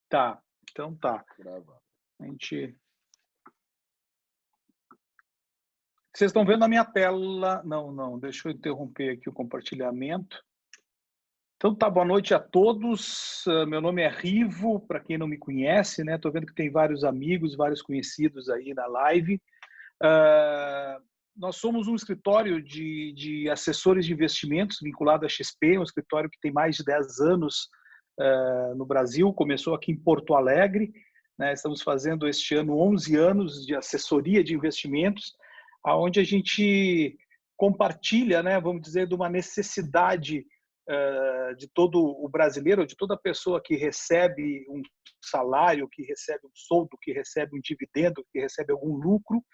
Tá, então tá. Gravar. A gente Vocês estão vendo a minha tela? Não, não, deixa eu interromper aqui o compartilhamento. Então tá, boa noite a todos. Meu nome é Rivo, para quem não me conhece, né? Tô vendo que tem vários amigos, vários conhecidos aí na live. Ah, Nós somos um escritório de assessores de investimentos vinculado à XP, um escritório que tem mais de 10 anos no Brasil, começou aqui em Porto Alegre, né? Estamos fazendo este ano 11 anos de assessoria de investimentos, aonde a gente compartilha, né, vamos dizer, de uma necessidade de todo o brasileiro, de toda pessoa que recebe um salário, que recebe um soldo, que recebe um dividendo, que recebe algum lucro,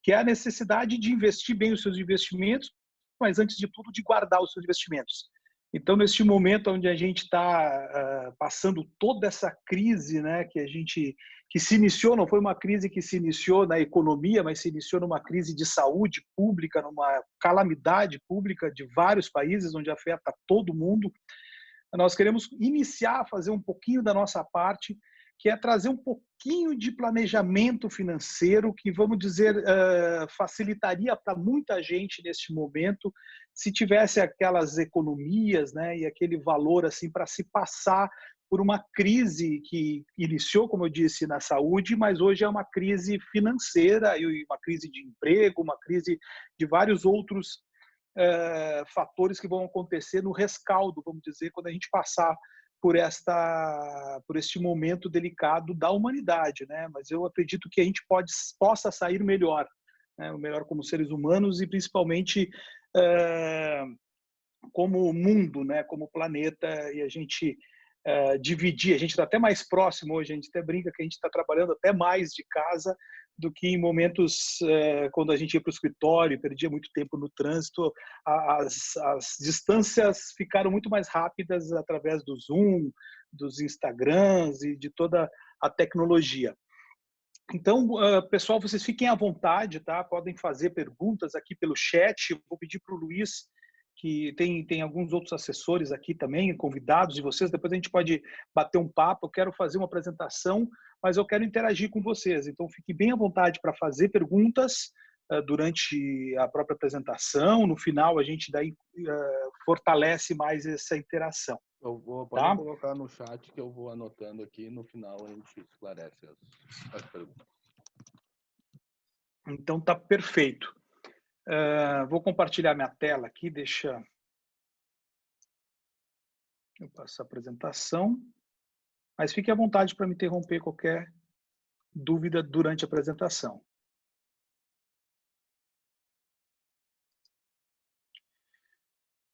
que é a necessidade de investir bem os seus investimentos, mas antes de tudo de guardar os seus investimentos. Então, neste momento onde a gente está passando toda essa crise, né, que se iniciou, não foi uma crise que se iniciou na economia, mas se iniciou numa crise de saúde pública, numa calamidade pública de vários países, onde afeta todo mundo, nós queremos iniciar a fazer um pouquinho da nossa parte, que é trazer um pouquinho de planejamento financeiro que, vamos dizer, facilitaria para muita gente neste momento, se tivesse aquelas economias, né, e aquele valor assim para se passar por uma crise que iniciou, como eu disse, na saúde, mas hoje é uma crise financeira e uma crise de emprego, uma crise de vários outros fatores que vão acontecer no rescaldo, vamos dizer, quando a gente passar por este momento delicado da humanidade, né? Mas eu acredito que a gente possa sair melhor, né? Melhor como seres humanos e principalmente é, como mundo, né? Como planeta, e a gente dividir. A gente está até mais próximo hoje, a gente até brinca que a gente está trabalhando até mais de casa do que em momentos quando a gente ia para o escritório, perdia muito tempo no trânsito. As distâncias ficaram muito mais rápidas através do Zoom, dos Instagrams e de toda a tecnologia. Então, pessoal, vocês fiquem à vontade, tá? Podem fazer perguntas aqui pelo chat. Vou pedir para o Luiz, que tem alguns outros assessores aqui também, convidados de vocês. Depois a gente pode bater um papo. Eu quero fazer uma apresentação, mas eu quero interagir com vocês. Então, fique bem à vontade para fazer perguntas durante a própria apresentação. No final, a gente daí fortalece mais essa interação, Podem tá? colocar no chat que eu vou anotando aqui, no final a gente esclarece as perguntas. Então, tá perfeito. Vou compartilhar minha tela aqui, deixa eu passar a apresentação, mas fique à vontade para me interromper qualquer dúvida durante a apresentação.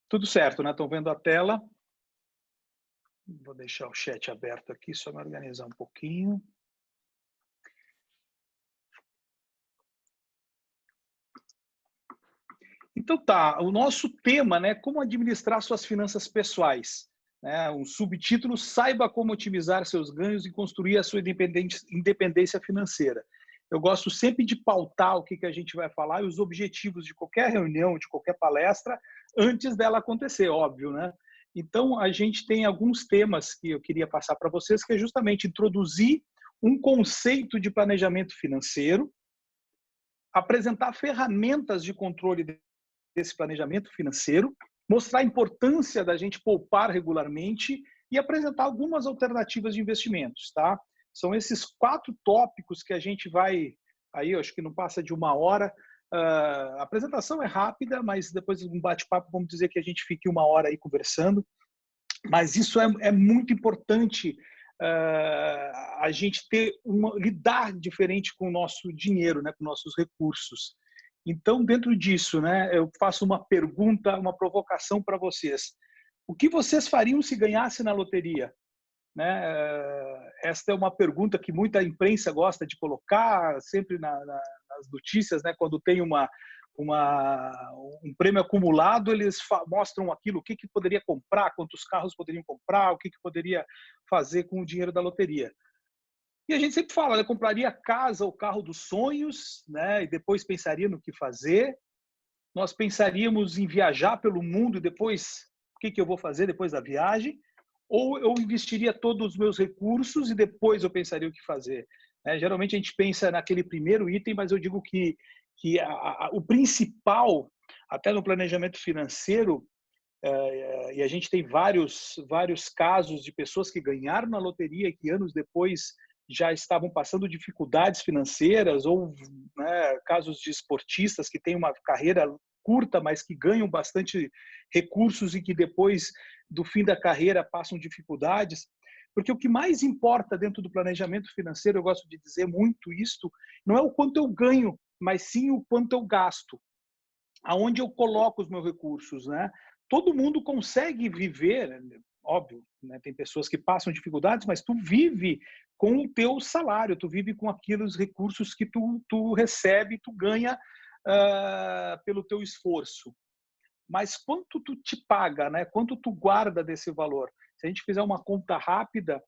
Tudo certo, né? Estão vendo a tela? Vou deixar o chat aberto aqui, só me organizar um pouquinho. Então tá, o nosso tema, né, como administrar suas finanças pessoais, né? Um subtítulo: saiba como otimizar seus ganhos e construir a sua independência financeira. Eu gosto sempre de pautar o que a gente vai falar e os objetivos de qualquer reunião, de qualquer palestra, antes dela acontecer, óbvio, né? Então, a gente tem alguns temas que eu queria passar para vocês, que é justamente introduzir um conceito de planejamento financeiro, apresentar ferramentas de controle desse planejamento financeiro, mostrar a importância da gente poupar regularmente e apresentar algumas alternativas de investimentos, tá? São esses 4 tópicos que a gente vai, aí eu acho que não passa de 1 hora. A apresentação é rápida, mas depois de um bate-papo, vamos dizer que a gente fique 1 hora aí conversando. Mas isso é muito importante, a gente lidar diferente com o nosso dinheiro, né, com nossos recursos. Então, dentro disso, né, eu faço uma pergunta, uma provocação para vocês. O que vocês fariam se ganhasse na loteria? Né? Esta é uma pergunta que muita imprensa gosta de colocar sempre nas notícias, né? Quando tem um prêmio acumulado, eles mostram aquilo, o que poderia comprar, quantos carros poderiam comprar, o que poderia fazer com o dinheiro da loteria. E a gente sempre fala, né? Compraria a casa, o carro dos sonhos, né? E depois pensaria no que fazer. Nós pensaríamos em viajar pelo mundo e depois, o que eu vou fazer depois da viagem? ou eu investiria todos os meus recursos e depois eu pensaria o que fazer. Geralmente a gente pensa naquele primeiro item, mas eu digo que o principal, até no planejamento financeiro, e a gente tem vários casos de pessoas que ganharam na loteria e que anos depois já estavam passando dificuldades financeiras, ou, né, casos de esportistas que têm uma carreira curta, mas que ganham bastante recursos e que depois do fim da carreira passam dificuldades. Porque o que mais importa dentro do planejamento financeiro, eu gosto de dizer muito isto, não é o quanto eu ganho, mas sim o quanto eu gasto. Aonde eu coloco os meus recursos, né? Todo mundo consegue viver, óbvio, né? Tem pessoas que passam dificuldades, mas tu vive com o teu salário, tu vive com aqueles recursos que tu recebe, tu ganha pelo teu esforço. Mas quanto tu te paga, né? Quanto tu guarda desse valor? Se a gente fizer uma conta rápida,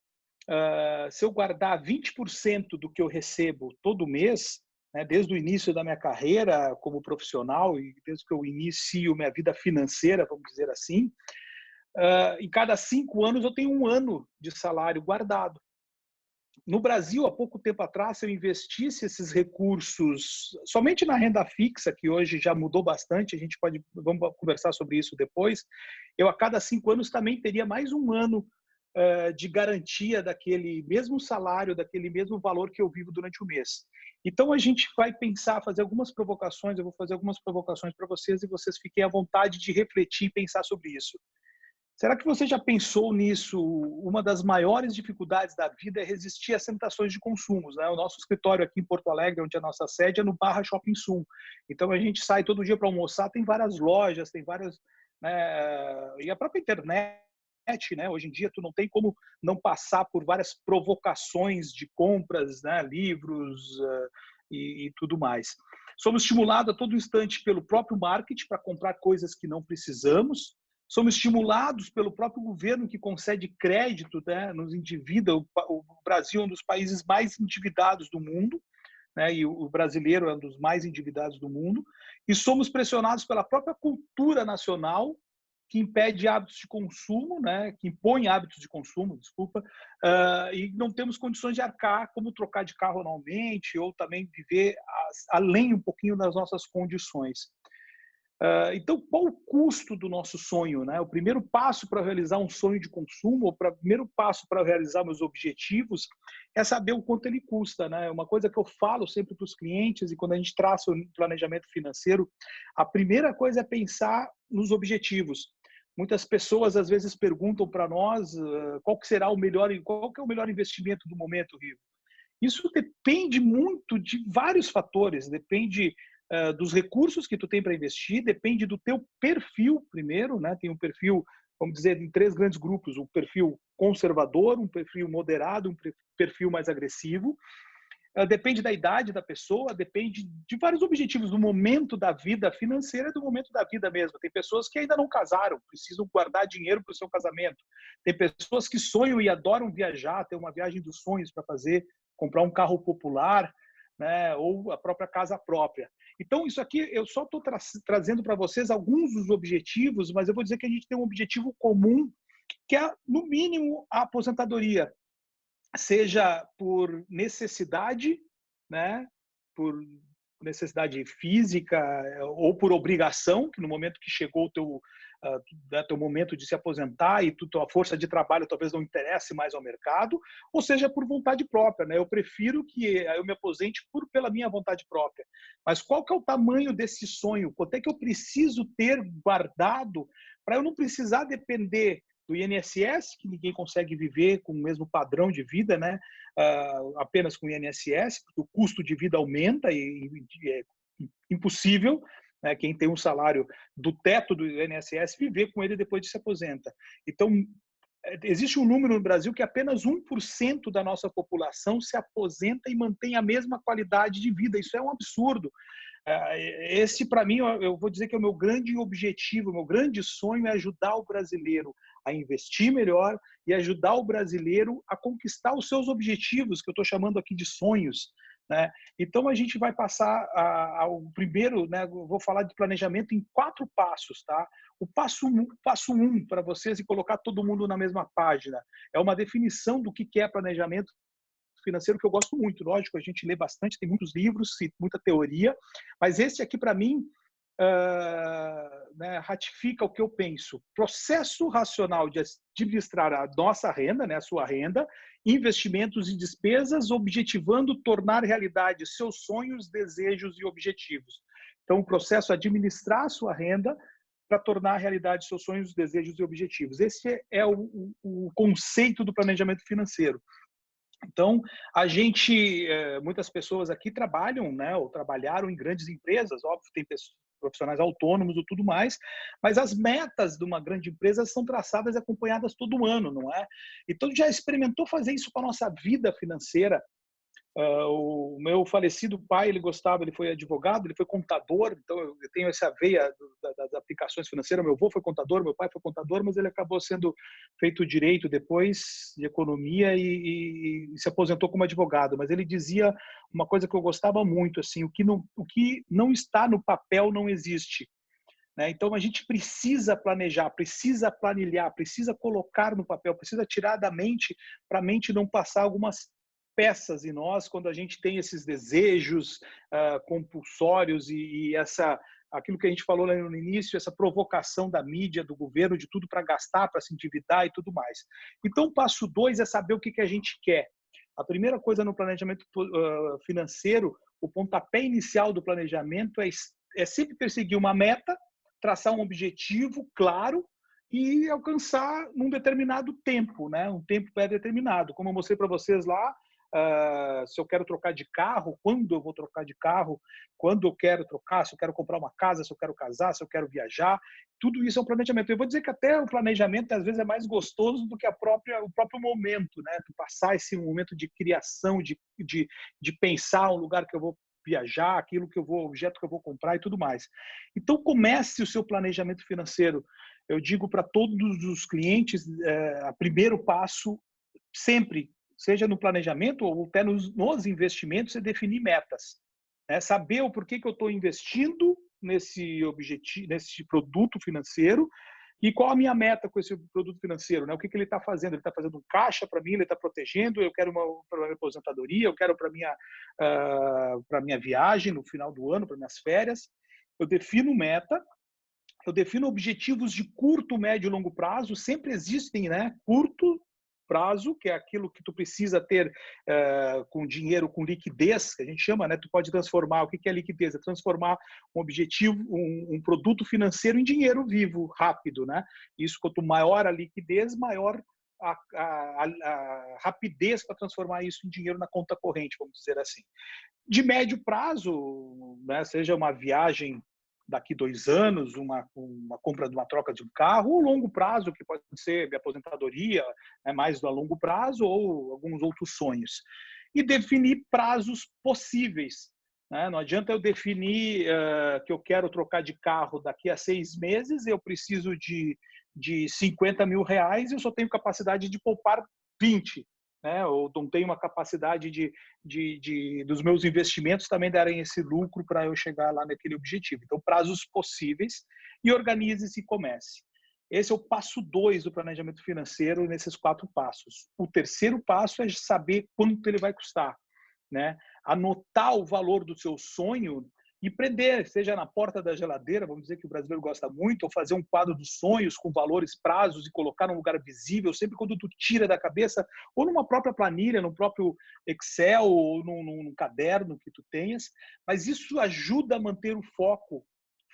se eu guardar 20% do que eu recebo todo mês, né, desde o início da minha carreira como profissional e desde que eu inicio minha vida financeira, vamos dizer assim, em cada 5 anos eu tenho 1 ano de salário guardado. No Brasil, há pouco tempo atrás, se eu investisse esses recursos somente na renda fixa, que hoje já mudou bastante, vamos conversar sobre isso depois, eu a cada 5 anos também teria mais 1 ano de garantia daquele mesmo salário, daquele mesmo valor que eu vivo durante o mês. Então a gente vai pensar, fazer algumas provocações, eu vou fazer algumas provocações para vocês e vocês fiquem à vontade de refletir e pensar sobre isso. Será que você já pensou nisso? Uma das maiores dificuldades da vida é resistir às tentações de consumos, né? O nosso escritório aqui em Porto Alegre, onde é a nossa sede, é no Barra Shopping Sul. Então a gente sai todo dia para almoçar, tem várias lojas, tem várias, né, e a própria internet, né? Hoje em dia tu não tem como não passar por várias provocações de compras, né? Livros e tudo mais. Somos estimulados a todo instante pelo próprio marketing para comprar coisas que não precisamos. Somos estimulados pelo próprio governo que concede crédito, né, nos endivida. O Brasil é um dos países mais endividados do mundo, né, e o brasileiro é um dos mais endividados do mundo. E somos pressionados pela própria cultura nacional, que impede hábitos de consumo, né, que impõe hábitos de consumo, desculpa, e não temos condições de arcar, como trocar de carro anualmente, ou também viver além um pouquinho das nossas condições. Então, qual o custo do nosso sonho, né? O primeiro passo para realizar um sonho de consumo, ou o primeiro passo para realizar meus objetivos, é saber o quanto ele custa, né? Uma coisa que eu falo sempre para os clientes, e quando a gente traça o planejamento financeiro, a primeira coisa é pensar nos objetivos. Muitas pessoas às vezes perguntam para nós qual que é o melhor investimento do momento, Rivo. Isso depende muito de vários fatores, depende dos recursos que tu tem para investir, depende do teu perfil primeiro, né? Tem um perfil, vamos dizer, em 3 grandes grupos: um perfil conservador, um perfil moderado, um perfil mais agressivo. Depende da idade da pessoa, depende de vários objetivos, do momento da vida financeira, do momento da vida mesmo. Tem pessoas que ainda não casaram, precisam guardar dinheiro para o seu casamento. Tem pessoas que sonham e adoram viajar, ter uma viagem dos sonhos para fazer, comprar um carro popular, né, ou a própria casa própria. Então, isso aqui eu só estou trazendo para vocês alguns dos objetivos, mas eu vou dizer que a gente tem um objetivo comum, que é, no mínimo, a aposentadoria. Seja por necessidade, né, por necessidade física ou por obrigação, que no momento que chegou o teu momento de se aposentar e tua força de trabalho talvez não interesse mais ao mercado, ou seja por vontade própria, né? Eu prefiro que eu me aposente pela minha vontade própria. Mas qual que é o tamanho desse sonho? Quanto é que eu preciso ter guardado para eu não precisar depender do INSS, que ninguém consegue viver com o mesmo padrão de vida, né? Apenas com o INSS, porque o custo de vida aumenta e é impossível, né, quem tem um salário do teto do INSS viver com ele depois de se aposenta. Então, existe um número no Brasil que apenas 1% da nossa população se aposenta e mantém a mesma qualidade de vida. Isso é um absurdo. Esse, para mim, eu vou dizer que é o meu grande objetivo, o meu grande sonho é ajudar o brasileiro a investir melhor e ajudar o brasileiro a conquistar os seus objetivos, que eu estou chamando aqui de sonhos, né? Então, a gente vai passar ao primeiro, né? Vou falar de planejamento em 4 passos, tá? O passo um para vocês e colocar todo mundo na mesma página é uma definição do que é planejamento financeiro, que eu gosto muito. Lógico, a gente lê bastante, tem muitos livros e muita teoria, mas esse aqui, para mim, né, ratifica o que eu penso. Processo racional de administrar a nossa renda, né, a sua renda, investimentos e despesas, objetivando tornar realidade seus sonhos, desejos e objetivos. Então, o processo é administrar a sua renda para tornar realidade seus sonhos, desejos e objetivos. Esse é o conceito do planejamento financeiro. Então, muitas pessoas aqui trabalham, né, ou trabalharam em grandes empresas, óbvio, tem profissionais autônomos e tudo mais, mas as metas de uma grande empresa são traçadas e acompanhadas todo ano, não é? Então, já experimentou fazer isso com a nossa vida financeira? O meu falecido pai, ele foi advogado, ele foi contador, então eu tenho essa veia das aplicações financeiras. Meu avô foi contador, meu pai foi contador, mas ele acabou sendo feito direito depois, de economia, e se aposentou como advogado. Mas ele dizia uma coisa que eu gostava muito, assim: o que não está no papel não existe. Né? Então, a gente precisa planejar, precisa planilhar, precisa colocar no papel, precisa tirar da mente, para a mente não passar algumas peças em nós quando a gente tem esses desejos compulsórios e aquilo que a gente falou lá no início, essa provocação da mídia, do governo, de tudo para gastar, para se endividar e tudo mais. Então, o passo 2 é saber o que a gente quer. A primeira coisa no planejamento financeiro, o pontapé inicial do planejamento é sempre perseguir uma meta, traçar um objetivo claro e alcançar num determinado tempo, né? Um tempo pré-determinado. Como eu mostrei para vocês lá, se eu quero trocar de carro, quando eu vou trocar de carro, quando eu quero trocar, se eu quero comprar uma casa, se eu quero casar, se eu quero viajar, tudo isso é um planejamento. Eu vou dizer que até o planejamento às vezes é mais gostoso do que o próprio momento, né? Tu passar esse momento de criação, de pensar um lugar que eu vou viajar, objeto que eu vou comprar e tudo mais. Então, comece o seu planejamento financeiro. Eu digo para todos os clientes, o primeiro passo sempre, seja no planejamento ou até nos investimentos, é definir metas. Né? Saber o porquê que eu estou investindo nesse produto financeiro e qual a minha meta com esse produto financeiro, né? O que ele está fazendo? Ele está fazendo um caixa para mim, ele está protegendo, eu quero para minha aposentadoria, eu quero para minha viagem no final do ano, para minhas férias. Eu defino meta, eu defino objetivos de curto, médio e longo prazo. Sempre existem, né? Curto prazo, que é aquilo que tu precisa ter com dinheiro, com liquidez, que a gente chama, né? Tu pode transformar, o que é liquidez? É transformar um objetivo, um produto financeiro em dinheiro vivo, rápido, né? Isso, quanto maior a liquidez, maior a rapidez para transformar isso em dinheiro na conta corrente, vamos dizer assim. De médio prazo, né? Seja uma viagem daqui 2 anos, uma compra de uma troca de um carro, ou longo prazo, que pode ser minha aposentadoria, né, mais a longo prazo, ou alguns outros sonhos. E definir prazos possíveis. Né? Não adianta eu definir que eu quero trocar de carro daqui a 6 meses, eu preciso de 50 mil reais e eu só tenho capacidade de poupar 20. Né? Ou não tenho uma capacidade dos meus investimentos também darem esse lucro para eu chegar lá naquele objetivo. Então, prazos possíveis e organize-se e comece. Esse é o passo 2 do planejamento financeiro nesses 4 passos. O terceiro passo é saber quanto ele vai custar. Né? Anotar o valor do seu sonho e prender, seja na porta da geladeira, vamos dizer que o brasileiro gosta muito, ou fazer um quadro dos sonhos com valores, prazos e colocar num lugar visível, sempre quando tu tira da cabeça, ou numa própria planilha, no próprio Excel, ou num caderno que tu tenhas, mas isso ajuda a manter o foco,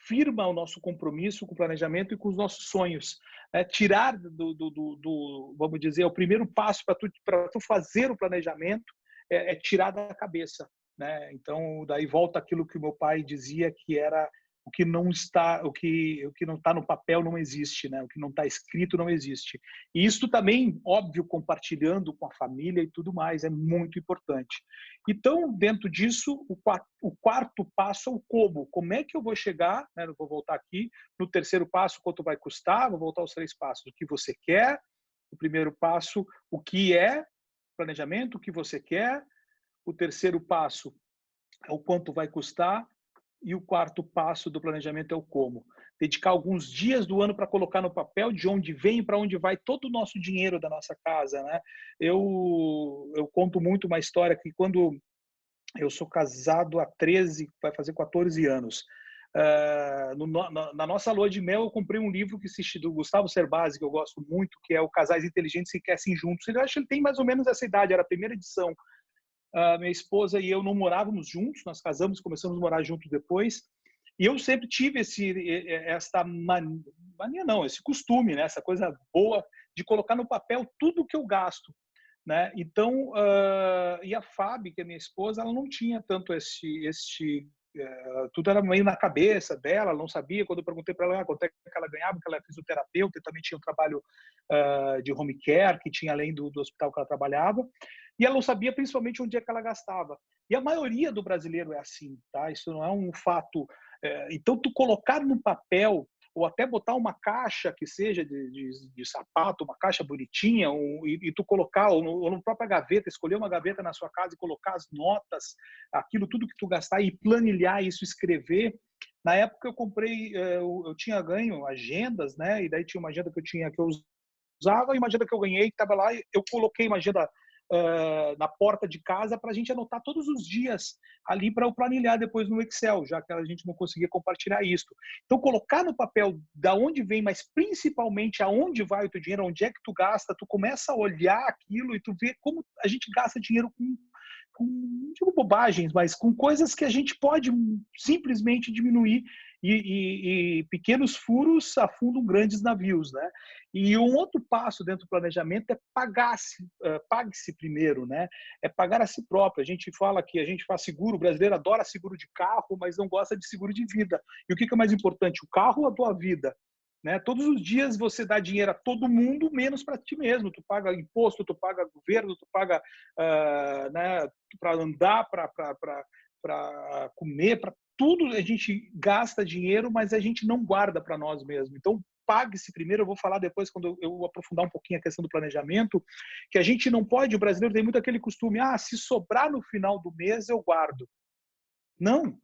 firma o nosso compromisso com o planejamento e com os nossos sonhos. Tirar vamos dizer, o primeiro passo para tu fazer o planejamento é tirar da cabeça. Né? Então, daí volta aquilo que o meu pai dizia, que era o que não está no papel não existe, né? O que não está escrito não existe. E isso também, óbvio, compartilhando com a família e tudo mais, é muito importante. Então, dentro disso, o quarto passo é o como. Como é que eu vou chegar, né? Eu vou voltar aqui, no terceiro passo, quanto vai custar, vou voltar aos 3 passos. O que você quer, o primeiro passo, o que é planejamento, o que você quer. O terceiro passo, é o quanto vai custar, e o quarto passo do planejamento é o como. Dedicar alguns dias do ano para colocar no papel de onde vem e para onde vai todo o nosso dinheiro da nossa casa, né? Eu conto muito uma história que quando eu sou casado há 13, vai fazer 14 anos. Na nossa lua de mel, eu comprei um livro do Gustavo Cerbasi, que eu gosto muito, que é o Casais Inteligentes Se Enriquecem Juntos. Eu acho que ele tem mais ou menos essa idade, era a primeira edição. Minha esposa e eu não morávamos juntos, nós casamos, começamos a morar juntos depois. E eu sempre tive mania não, esse costume, né? Essa coisa boa de colocar no papel tudo que eu gasto, né? Então, e a Fábio, que é minha esposa, ela não tinha tanto tudo era meio na cabeça dela, ela não sabia. Quando eu perguntei para ela quanto é que ela ganhava, porque ela é fisioterapeuta e também tinha um trabalho de home care, que tinha além do hospital que ela trabalhava, e ela não sabia principalmente onde é que ela gastava. E a maioria do brasileiro é assim, tá? Isso não é um fato. Então, tu colocar no papel, ou até botar uma caixa que seja de sapato, uma caixa bonitinha, e tu colocar, ou na própria gaveta, escolher uma gaveta na sua casa e colocar as notas, aquilo tudo que tu gastar, e planilhar isso, escrever. Na época eu comprei, eu tinha ganho agendas, né? E daí tinha uma agenda que eu usava e uma agenda que eu ganhei, que estava lá, eu coloquei uma agenda na porta de casa para a gente anotar todos os dias ali para eu planilhar depois no Excel, já que a gente não conseguia compartilhar isso. Então, colocar no papel da onde vem, mas principalmente aonde vai o teu dinheiro, onde é que tu gasta, tu começa a olhar aquilo e tu vê como a gente gasta dinheiro não digo bobagens, mas com coisas que a gente pode simplesmente diminuir, e pequenos furos afundam grandes navios, né? E um outro passo dentro do planejamento é pague-se primeiro, né? É pagar a si próprio. A gente fala que a gente faz seguro, o brasileiro adora seguro de carro, mas não gosta de seguro de vida. E o que é mais importante, o carro ou a tua vida? Né? Todos os dias você dá dinheiro a todo mundo, menos para ti mesmo. Tu paga imposto, tu paga governo, tu paga né, para andar, para comer, para tudo a gente gasta dinheiro, mas a gente não guarda para nós mesmos. Então, pague-se primeiro. Eu vou falar depois, quando eu aprofundar um pouquinho a questão do planejamento, que a gente não pode, o brasileiro tem muito aquele costume, se sobrar no final do mês, eu guardo. Não,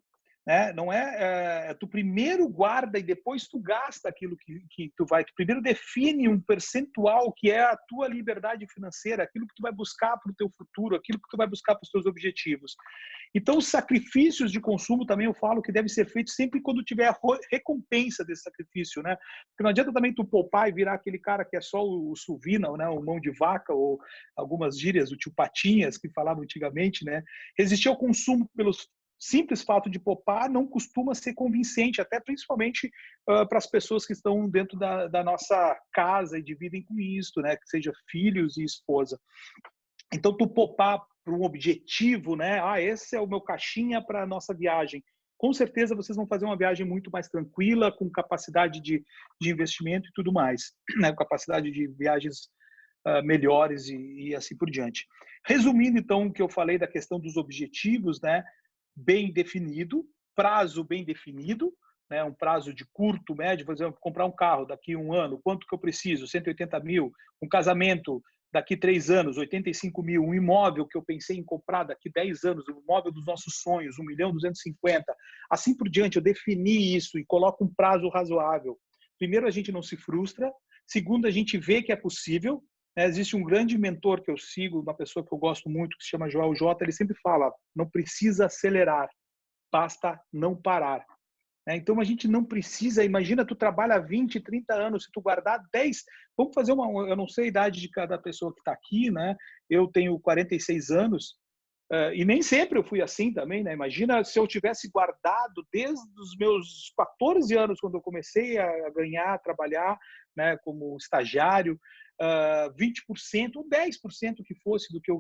né? Não tu primeiro guarda e depois tu gasta aquilo que tu vai. Tu primeiro define um percentual que é a tua liberdade financeira, aquilo que tu vai buscar para o teu futuro, aquilo que tu vai buscar para os teus objetivos. Então, os sacrifícios de consumo também eu falo que deve ser feito sempre quando tiver a recompensa desse sacrifício, né? Porque não adianta também tu poupar e virar aquele cara que é só o suvina, né? O mão de vaca, ou algumas gírias, o tio Patinhas, que falavam antigamente, né? Resistir ao consumo pelos simples fato de poupar não costuma ser convincente, até principalmente para as pessoas que estão dentro da nossa casa e dividem com isso, né? Que seja filhos e esposa. Então, tu poupar para um objetivo, né? Esse é o meu caixinha para a nossa viagem. Com certeza vocês vão fazer uma viagem muito mais tranquila, com capacidade de investimento e tudo mais, né? Capacidade de viagens melhores e assim por diante. Resumindo, então, o que eu falei da questão dos objetivos, né? Bem definido, prazo bem definido, né? Um prazo de curto, médio, por exemplo, comprar um carro daqui a um ano, quanto que eu preciso? 180 mil. Um casamento daqui 3 anos, 85 mil. Um imóvel que eu pensei em comprar daqui 10 anos, o imóvel dos nossos sonhos, 1.250.000. Assim por diante, eu defini isso e coloco um prazo razoável. Primeiro, a gente não se frustra. Segundo, a gente vê que é possível. Existe um grande mentor que eu sigo, uma pessoa que eu gosto muito, que se chama Joel J. Ele sempre fala, não precisa acelerar, basta não parar. Então, a gente não precisa, imagina, tu trabalha 20, 30 anos, se tu guardar 10, vamos fazer eu não sei a idade de cada pessoa que está aqui, né? Eu tenho 46 anos, e nem sempre eu fui assim também, né? Imagina se eu tivesse guardado desde os meus 14 anos, quando eu comecei a ganhar, a trabalhar, né, como estagiário, 20% ou 10% que fosse do que eu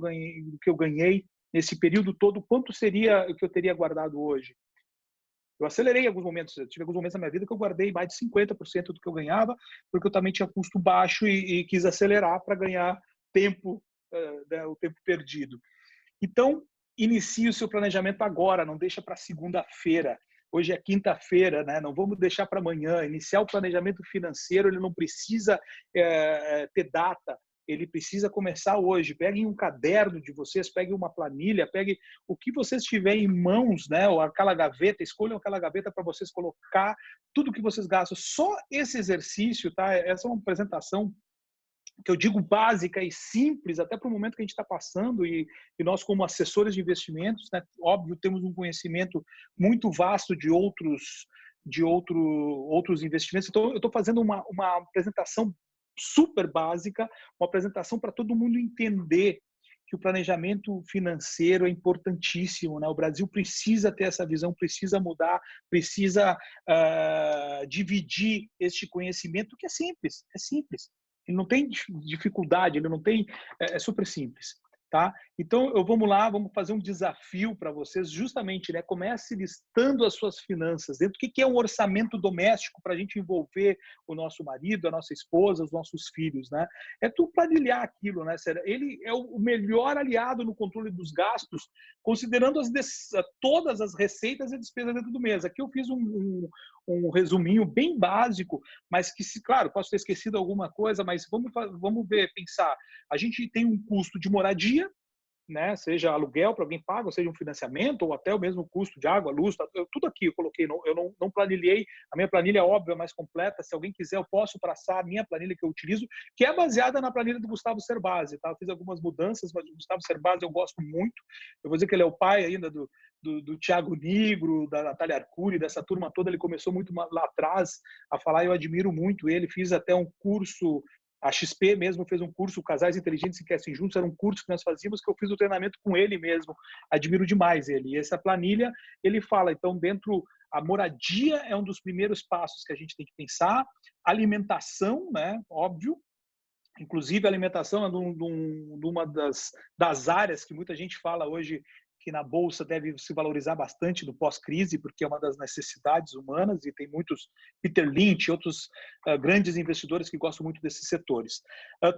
ganhei nesse período todo, quanto seria o que eu teria guardado hoje? Eu acelerei em alguns momentos, eu tive alguns momentos na minha vida que eu guardei mais de 50% do que eu ganhava, porque eu também tinha custo baixo e quis acelerar para ganhar tempo, né, o tempo perdido. Então, inicie o seu planejamento agora, não deixa para segunda-feira. Hoje é quinta-feira, né? Não vamos deixar para amanhã. Iniciar o planejamento financeiro, ele não precisa ter data. ele precisa começar hoje. Peguem um caderno de vocês, peguem uma planilha, peguem o que vocês tiverem em mãos, né? Ou aquela gaveta, escolham aquela gaveta para vocês colocar tudo que vocês gastam. Só esse exercício, tá? Essa é uma apresentação que eu digo básica e simples, até para o momento que a gente está passando, e nós, como assessores de investimentos, né, óbvio, temos um conhecimento muito vasto de outros investimentos. Então, eu estou fazendo uma apresentação super básica, uma apresentação para todo mundo entender que o planejamento financeiro é importantíssimo, né? O Brasil precisa ter essa visão, precisa mudar, precisa dividir este conhecimento, que é simples, é simples. Ele não tem dificuldade, ele não tem, é super simples, tá? Então, vamos lá, vamos fazer um desafio para vocês, justamente, né? Comece listando as suas finanças dentro. O que é um orçamento doméstico para a gente envolver o nosso marido, a nossa esposa, os nossos filhos, né? É tu planilhar aquilo, né? Ele é o melhor aliado no controle dos gastos, considerando todas as receitas e despesas dentro do mês. Aqui eu fiz um resuminho bem básico, mas que, claro, posso ter esquecido alguma coisa, mas vamos ver, pensar. A gente tem um custo de moradia, né? Seja aluguel para alguém paga, ou seja um financiamento, ou até o mesmo custo de água, luz, tudo aqui eu coloquei, eu não planilhei, a minha planilha, óbvio, é mais completa. Se alguém quiser, eu posso traçar a minha planilha que eu utilizo, que é baseada na planilha do Gustavo Cerbasi, tá? Eu fiz algumas mudanças, mas o Gustavo Cerbasi eu gosto muito. Eu vou dizer que ele é o pai ainda do Thiago Nigro, da Natália Arcuri, dessa turma toda. Ele começou muito lá atrás a falar, eu admiro muito ele. Fiz até um curso, a XP mesmo fez um curso, Casais Inteligentes Enriquecem Juntos, era um curso que nós fazíamos, que eu fiz o treinamento com ele mesmo. Admiro demais ele. E essa planilha, ele fala, então, a moradia é um dos primeiros passos que a gente tem que pensar, alimentação, né, óbvio. Inclusive, a alimentação é uma das áreas que muita gente fala hoje que na Bolsa deve se valorizar bastante do pós-crise, porque é uma das necessidades humanas, e tem muitos, Peter Lynch, outros grandes investidores que gostam muito desses setores.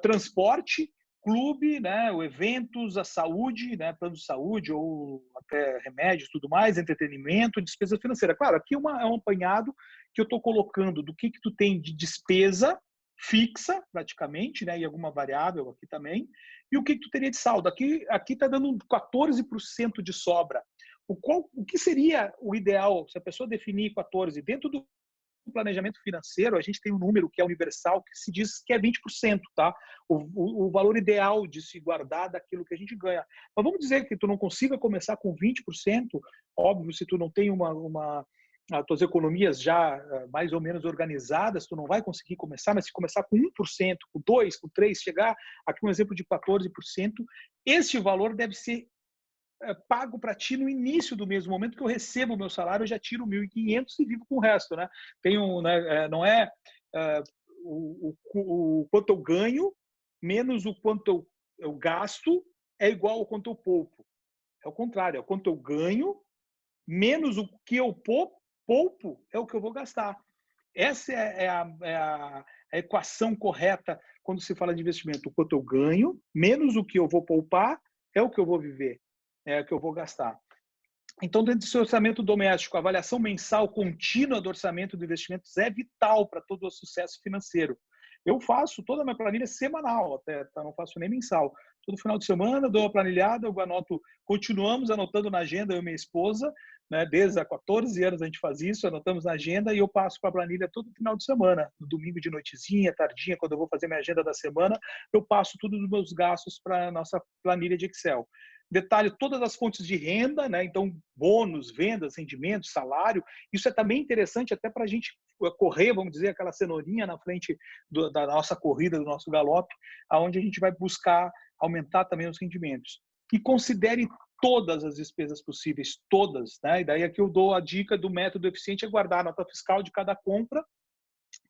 Transporte, clube, né, eventos, a saúde, né, plano de saúde ou até remédios, tudo mais, entretenimento, despesa financeira. Claro, aqui é um apanhado que eu estou colocando do que tu tem de despesa fixa, praticamente, né, e alguma variável aqui também, e o que tu teria de saldo. Aqui está dando 14% de sobra. O que seria o ideal, se a pessoa definir 14%? Dentro do planejamento financeiro, a gente tem um número que é universal, que se diz que é 20%, tá? O valor ideal de se guardar daquilo que a gente ganha. Mas vamos dizer que tu não consiga começar com 20%, óbvio, se tu não tem as tuas economias já mais ou menos organizadas, tu não vai conseguir começar, mas se começar com 1%, com 2%, com 3%, chegar aqui um exemplo de 14%, esse valor deve ser pago para ti no início do mês. No momento que eu recebo o meu salário, eu já tiro 1.500 e vivo com o resto, né? Né, não é o quanto eu ganho menos o quanto eu gasto é igual ao quanto eu poupo. É o contrário, é o quanto eu ganho menos o que eu poupo é o que eu vou gastar. Essa é a equação correta quando se fala de investimento. O quanto eu ganho, menos o que eu vou poupar, é o que eu vou viver, é o que eu vou gastar. Então, dentro do seu orçamento doméstico, a avaliação mensal contínua do orçamento de investimentos é vital para todo o sucesso financeiro. Eu faço toda a minha planilha semanal, até não faço nem mensal. Todo final de semana dou uma planilhada, eu anoto, continuamos anotando na agenda, eu e minha esposa, né, desde há 14 anos a gente faz isso, anotamos na agenda e eu passo para a planilha todo final de semana, no domingo de noitezinha, tardinha, quando eu vou fazer minha agenda da semana, eu passo todos os meus gastos para a nossa planilha de Excel. Detalhe, todas as fontes de renda, né? Então, bônus, vendas, rendimentos, salário. Isso é também interessante até para a gente correr, vamos dizer, aquela cenourinha na frente da nossa corrida, do nosso galope, aonde a gente vai buscar aumentar também os rendimentos. E considere todas as despesas possíveis, todas, né? E daí aqui eu dou a dica do método eficiente, é guardar a nota fiscal de cada compra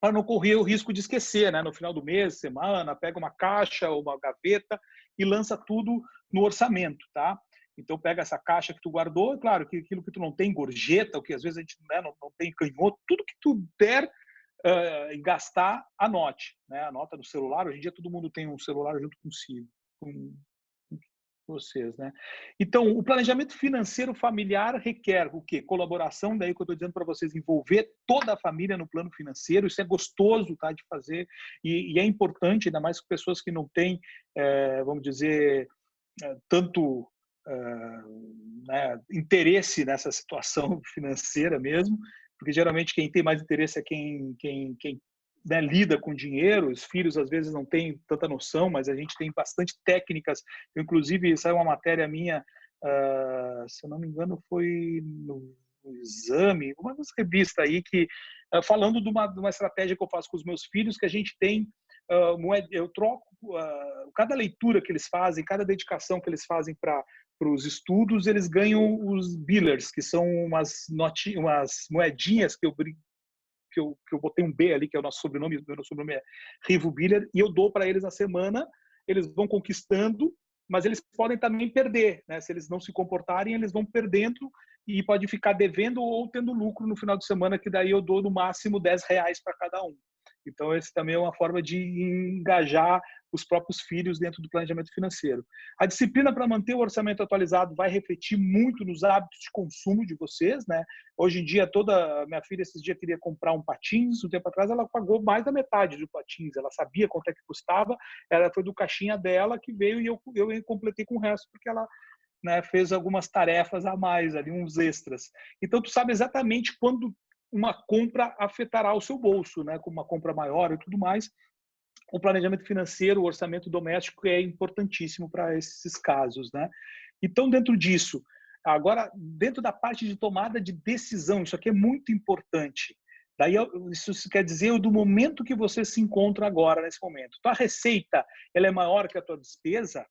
para não correr o risco de esquecer, né? No final do mês, semana, pega uma caixa ou uma gaveta e lança tudo no orçamento, tá? Então pega essa caixa que tu guardou, claro que aquilo que tu não tem, gorjeta, o que às vezes a gente, né, não tem canhoto, tudo que tu der e gastar, anote, né? Anota no celular. Hoje em dia todo mundo tem um celular junto consigo, vocês, né? Então, o planejamento financeiro familiar requer o quê? Colaboração, daí que eu estou dizendo para vocês, envolver toda a família no plano financeiro. Isso é gostoso, tá, de fazer e é importante, ainda mais com pessoas que não têm, vamos dizer, tanto né, interesse nessa situação financeira mesmo, porque geralmente quem tem mais interesse é quem né, lida com dinheiro. Os filhos às vezes não têm tanta noção, mas a gente tem bastante técnicas. Eu, inclusive, saiu uma matéria minha, se eu não me engano, foi no Exame, uma das revistas aí, que falando de uma estratégia que eu faço com os meus filhos, que a gente tem, eu troco cada leitura que eles fazem, cada dedicação que eles fazem para os estudos, eles ganham os billers, que são umas moedinhas que eu botei um B ali, que é o nosso sobrenome, o meu sobrenome é Rivo Biller, e eu dou para eles na semana. Eles vão conquistando, mas eles podem também perder, né? Se eles não se comportarem, eles vão perdendo e pode ficar devendo ou tendo lucro no final de semana, que daí eu dou no máximo R$10 para cada um. Então, esse também é uma forma de engajar os próprios filhos dentro do planejamento financeiro. A disciplina para manter o orçamento atualizado vai refletir muito nos hábitos de consumo de vocês, né? Hoje em dia, minha filha esses dias queria comprar um patins, um tempo atrás ela pagou mais da metade do patins, ela sabia quanto é que custava, ela foi do caixinha dela que veio e eu completei com o resto, porque ela, né, fez algumas tarefas a mais ali, uns extras. Então, tu sabe exatamente quando uma compra afetará o seu bolso, né? Como uma compra maior e tudo mais. O planejamento financeiro, o orçamento doméstico é importantíssimo para esses casos, né? Então, dentro disso, agora, dentro da parte de tomada de decisão, isso aqui é muito importante. Daí, isso quer dizer do momento que você se encontra agora, nesse momento. Tua receita, ela é maior que a tua despesa?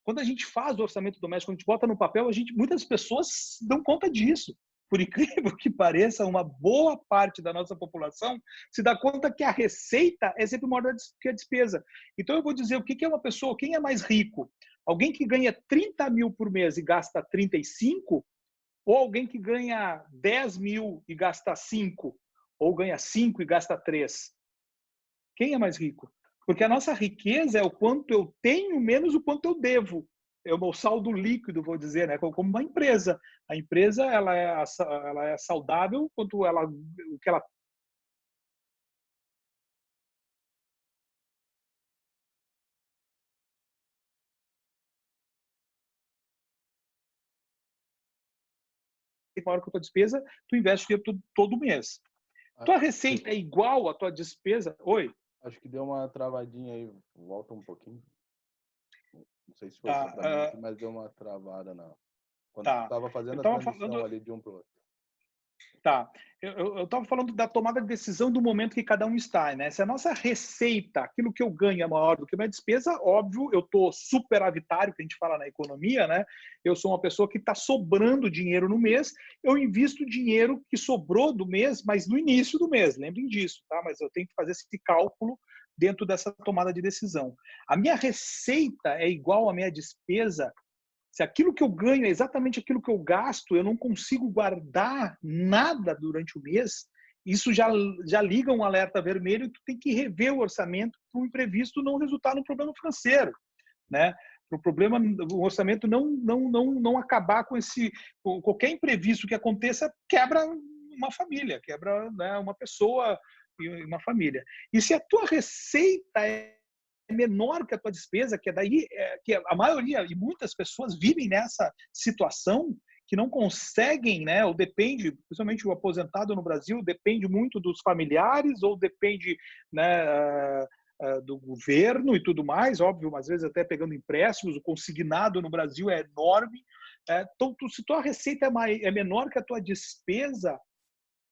Quando a gente faz o orçamento doméstico, quando a gente bota no papel, muitas pessoas dão conta disso. Por incrível que pareça, uma boa parte da nossa população se dá conta que a receita é sempre maior que a despesa. Então, eu vou dizer o que é uma pessoa, quem é mais rico? Alguém que ganha 30 mil por mês e gasta 35? Ou alguém que ganha 10 mil e gasta 5? Ou ganha 5 e gasta 3? Quem é mais rico? Porque a nossa riqueza é o quanto eu tenho menos o quanto eu devo. É o meu saldo líquido, vou dizer, né? Como uma empresa. A empresa ela é saudável quanto o que ela tem maior que a tua despesa, tu investe todo mês. Tua receita é igual à tua despesa? Oi? Acho que deu uma travadinha aí. Volta um pouquinho. Não sei se foi Tá, só pra mim, mas deu uma travada quando tu tá. estava Eu fazendo a estava transição falando. ali de um para o outro. Tá. Eu estava falando da tomada de decisão do momento que cada um está, né? Se a nossa receita, aquilo que eu ganho é maior do que a minha despesa, óbvio, eu estou superavitário, que a gente fala na economia, né? Eu sou uma pessoa que está sobrando dinheiro no mês, eu invisto o dinheiro que sobrou do mês, mas no início do mês, lembrem disso, tá? Mas eu tenho que fazer esse cálculo dentro dessa tomada de decisão. A minha receita é igual à minha despesa. Se aquilo que eu ganho é exatamente aquilo que eu gasto, eu não consigo guardar nada durante o mês, isso já liga um alerta vermelho e tu tem que rever o orçamento para o imprevisto não resultar num problema financeiro, né? O orçamento não acabar com qualquer imprevisto que aconteça, quebra uma família, quebra, né, uma pessoa e uma família. E se a tua receita é menor que a tua despesa, que é daí que a maioria e muitas pessoas vivem nessa situação que não conseguem, né, ou depende, principalmente o aposentado no Brasil, depende muito dos familiares ou depende, né, do governo e tudo mais, óbvio, às vezes até pegando empréstimos, o consignado no Brasil é enorme. Então, se tua receita é menor que a tua despesa,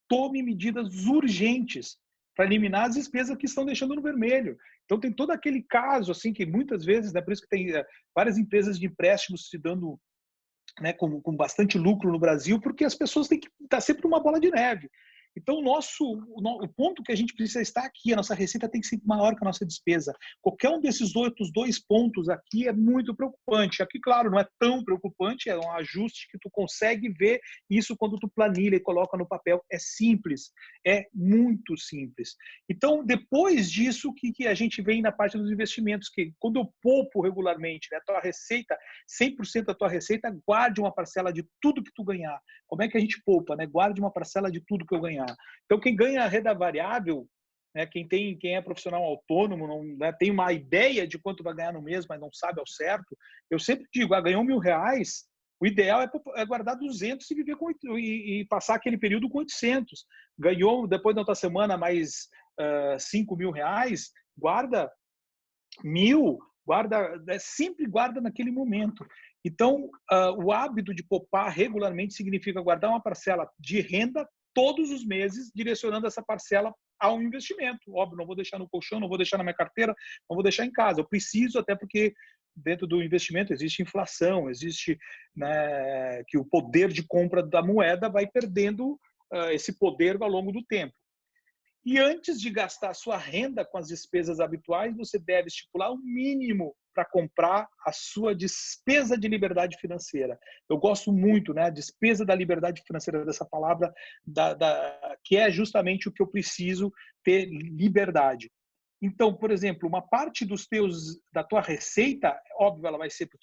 tome medidas urgentes para eliminar as despesas que estão deixando no vermelho. Então, tem todo aquele caso, assim, que muitas vezes, né, por isso que tem várias empresas de empréstimos se dando, né, com bastante lucro no Brasil, porque as pessoas têm que estar sempre uma bola de neve. Então, o ponto que a gente precisa estar aqui, a nossa receita tem que ser maior que a nossa despesa. Qualquer um desses outros 2 pontos aqui é muito preocupante. Aqui, claro, não é tão preocupante, é um ajuste que tu consegue ver isso quando tu planilha e coloca no papel. É simples, é muito simples. Então, depois disso, o que a gente vem na parte dos investimentos, que quando eu poupo regularmente, né, a tua receita, 100% da tua receita, guarde uma parcela de tudo que tu ganhar. Como é que a gente poupa, né? Guarde uma parcela de tudo que eu ganhar. Então, quem ganha a renda variável, né, quem é profissional autônomo, não, né, tem uma ideia de quanto vai ganhar no mês, mas não sabe ao certo, eu sempre digo, ganhou R$1.000, o ideal é guardar 200 e viver e passar aquele período com 800. Ganhou, depois da outra semana, mais R$5.000, guarda 1.000, sempre guarda naquele momento. Então, o hábito de poupar regularmente significa guardar uma parcela de renda todos os meses, direcionando essa parcela ao investimento. Óbvio, não vou deixar no colchão, não vou deixar na minha carteira, não vou deixar em casa. Eu preciso, até porque dentro do investimento existe inflação, existe, né, que o poder de compra da moeda vai perdendo esse poder ao longo do tempo. E antes de gastar sua renda com as despesas habituais, você deve estipular um mínimo para comprar a sua despesa de liberdade financeira. Eu gosto muito, né, despesa da liberdade financeira, dessa palavra, que é justamente o que eu preciso ter liberdade. Então, por exemplo, uma parte da tua receita, óbvio, ela vai ser para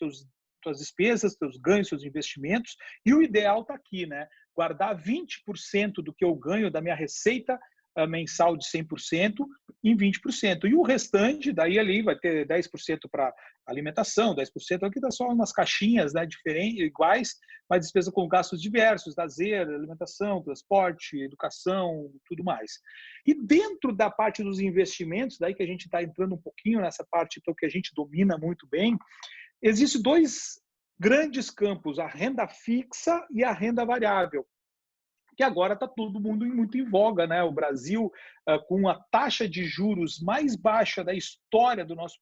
tuas despesas, teus ganhos, seus investimentos, e o ideal está aqui, né? Guardar 20% do que eu ganho da minha receita mensal de 100% em 20%. E o restante, daí ali vai ter 10% para alimentação, 10% aqui dá só umas caixinhas, né, diferentes, iguais, mas despesa com gastos diversos, lazer, alimentação, transporte, educação, tudo mais. E dentro da parte dos investimentos, daí que a gente está entrando um pouquinho nessa parte então, que a gente domina muito bem, existem 2 grandes campos, a renda fixa e a renda variável, que agora está todo mundo muito em voga, né? O Brasil, com a taxa de juros mais baixa da história do nosso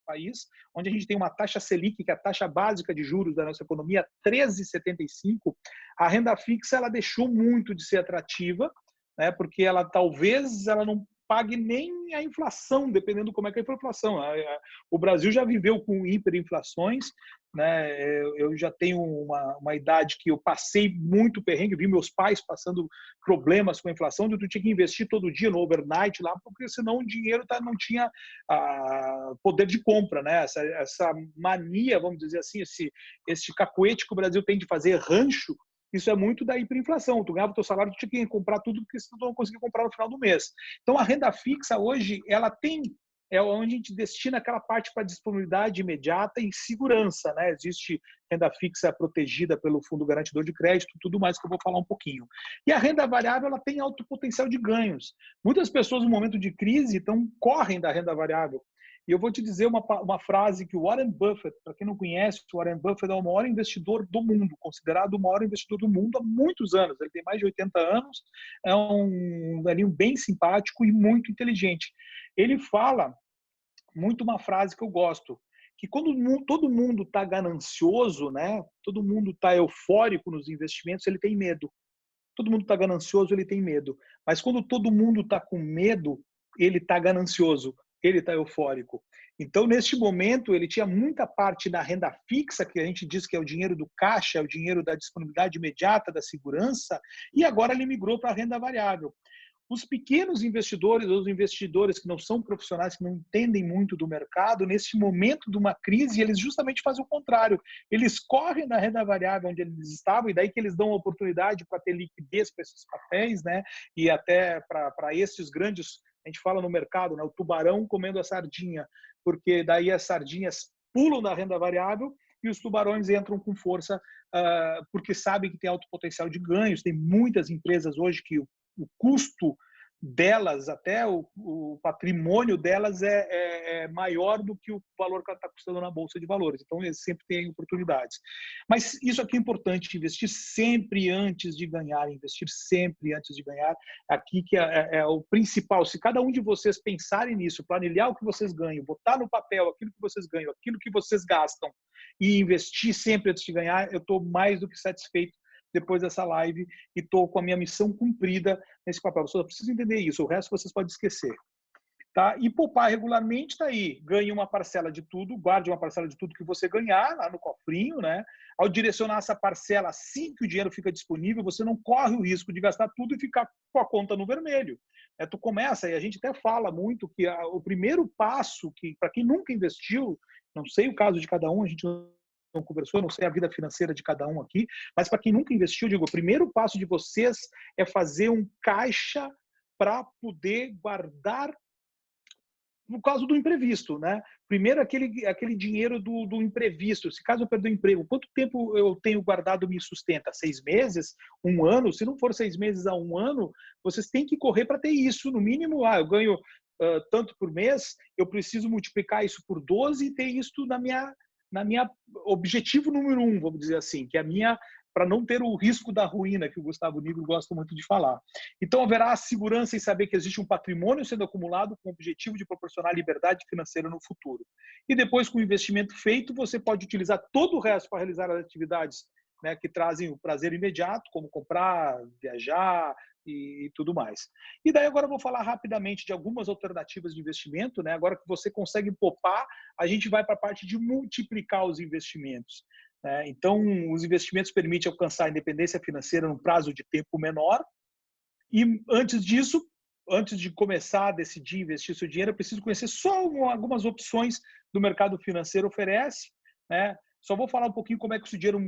país, onde a gente tem uma taxa Selic, que é a taxa básica de juros da nossa economia, 13,75, a renda fixa ela deixou muito de ser atrativa, né? Porque talvez ela não pague nem a inflação, dependendo como é que é a inflação. O Brasil já viveu com hiperinflações, né? Eu já tenho uma idade que eu passei muito perrengue, vi meus pais passando problemas com a inflação, onde eu tinha que investir todo dia no overnight lá, porque senão o dinheiro não tinha poder de compra, né? Essa mania, vamos dizer assim, esse cacuete que o Brasil tem de fazer rancho, isso é muito da hiperinflação. Tu ganhava o teu salário, tu tinha que comprar tudo, porque senão tu não conseguia comprar no final do mês. Então, a renda fixa hoje, é onde a gente destina aquela parte para disponibilidade imediata e segurança, né? Existe renda fixa protegida pelo Fundo Garantidor de Crédito, tudo mais que eu vou falar um pouquinho. E a renda variável, ela tem alto potencial de ganhos. Muitas pessoas, no momento de crise, correm da renda variável. E eu vou te dizer uma frase que o Warren Buffett, para quem não conhece, o Warren Buffett é o maior investidor do mundo, considerado o maior investidor do mundo há muitos anos. Ele tem mais de 80 anos, é um velhinho bem simpático e muito inteligente. Ele fala muito uma frase que eu gosto, que quando todo mundo está ganancioso, né? Todo mundo está eufórico nos investimentos, ele tem medo. Todo mundo está ganancioso, ele tem medo. Mas quando todo mundo está com medo, ele está ganancioso, ele está eufórico. Então, neste momento, ele tinha muita parte da renda fixa, que a gente diz que é o dinheiro do caixa, é o dinheiro da disponibilidade imediata, da segurança, e agora ele migrou para a renda variável. Os pequenos investidores, ou os investidores que não são profissionais, que não entendem muito do mercado, nesse momento de uma crise, eles justamente fazem o contrário. Eles correm na renda variável onde eles estavam, e daí que eles dão oportunidade para ter liquidez para esses papéis, né? E até para esses grandes, a gente fala no mercado, né? O tubarão comendo a sardinha, porque daí as sardinhas pulam na renda variável e os tubarões entram com força porque sabem que tem alto potencial de ganhos. Tem muitas empresas hoje que o custo delas, até o patrimônio delas é maior do que o valor que ela está custando na Bolsa de Valores. Então, eles sempre têm oportunidades. Mas isso aqui é importante, investir sempre antes de ganhar, investir sempre antes de ganhar. Aqui que é o principal. Se cada um de vocês pensarem nisso, planilhar o que vocês ganham, botar no papel aquilo que vocês ganham, aquilo que vocês gastam e investir sempre antes de ganhar, eu estou mais do que satisfeito, depois dessa live e estou com a minha missão cumprida nesse papel. Só preciso entender isso, o resto vocês podem esquecer. Tá? E poupar regularmente está aí. Ganhe uma parcela de tudo, guarde uma parcela de tudo que você ganhar lá no cofrinho, né? Ao direcionar essa parcela assim que o dinheiro fica disponível, você não corre o risco de gastar tudo e ficar com a conta no vermelho. Tu começa, e a gente até fala muito que o primeiro passo, que para quem nunca investiu, não sei o caso de cada um, a gente não conversou, não sei a vida financeira de cada um aqui, mas para quem nunca investiu, digo, o primeiro passo de vocês é fazer um caixa para poder guardar no caso do imprevisto, né? Primeiro, aquele dinheiro do imprevisto. Se caso eu perder o emprego, quanto tempo eu tenho guardado me sustenta? 6 meses? 1 ano? Se não for 6 meses a 1 ano, vocês têm que correr para ter isso. No mínimo, eu ganho tanto por mês, eu preciso multiplicar isso por 12 e ter isso na minha objetivo número 1, vamos dizer assim, que é a minha, para não ter o risco da ruína, que o Gustavo Nigro gosta muito de falar. Então, haverá segurança em saber que existe um patrimônio sendo acumulado com o objetivo de proporcionar liberdade financeira no futuro. E depois, com o investimento feito, você pode utilizar todo o resto para realizar as atividades, né, que trazem o prazer imediato, como comprar, viajar e tudo mais. E daí agora eu vou falar rapidamente de algumas alternativas de investimento, né? Agora que você consegue poupar, a gente vai para a parte de multiplicar os investimentos. Então, os investimentos permitem alcançar a independência financeira num prazo de tempo menor. E antes disso, antes de começar a decidir investir seu dinheiro, é preciso conhecer só algumas opções do mercado financeiro oferece, né? Só vou falar um pouquinho como é que o seu dinheiro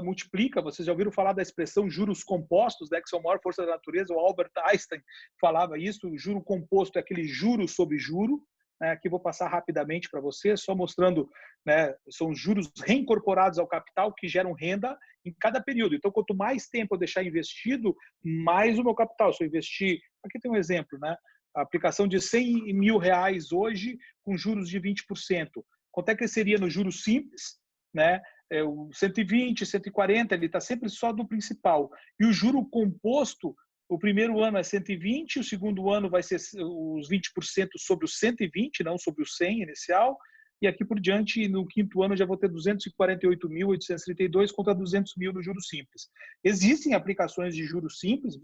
multiplica. Vocês já ouviram falar da expressão juros compostos, né, que são a maior força da natureza? O Albert Einstein falava isso. O juro composto é aquele juro sobre juro. Aqui vou passar rapidamente para vocês, só mostrando, né, são juros reincorporados ao capital que geram renda em cada período. Então, quanto mais tempo eu deixar investido, mais o meu capital. Se eu investir, aqui tem um exemplo, né? A aplicação de R$100 mil hoje com juros de 20%. Quanto é que seria no juros simples, né? O 120, 140, ele está sempre só do principal. E o juro composto, o primeiro ano é 120, o segundo ano vai ser os 20% sobre os 120, não sobre o 100 inicial, e aqui por diante, no quinto ano, já vou ter 248.832 contra 200 mil no juros simples. Existem aplicações de juros simples,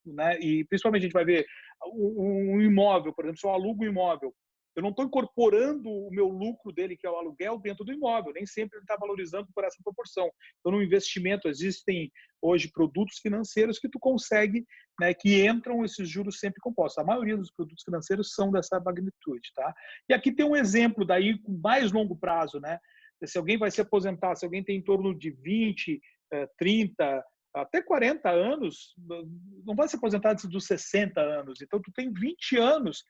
né, e principalmente a gente vai ver um imóvel, por exemplo, se eu alugo um imóvel, eu não estou incorporando o meu lucro dele, que é o aluguel, dentro do imóvel. Nem sempre ele está valorizando por essa proporção. Então, no investimento, existem hoje produtos financeiros que tu consegue, né, que entram esses juros sempre compostos. A maioria dos produtos financeiros são dessa magnitude, tá? E aqui tem um exemplo daí com mais longo prazo, né? Se alguém vai se aposentar, se alguém tem em torno de 20, 30, até 40 anos, não vai se aposentar antes dos 60 anos. Então, tu tem 20 anos.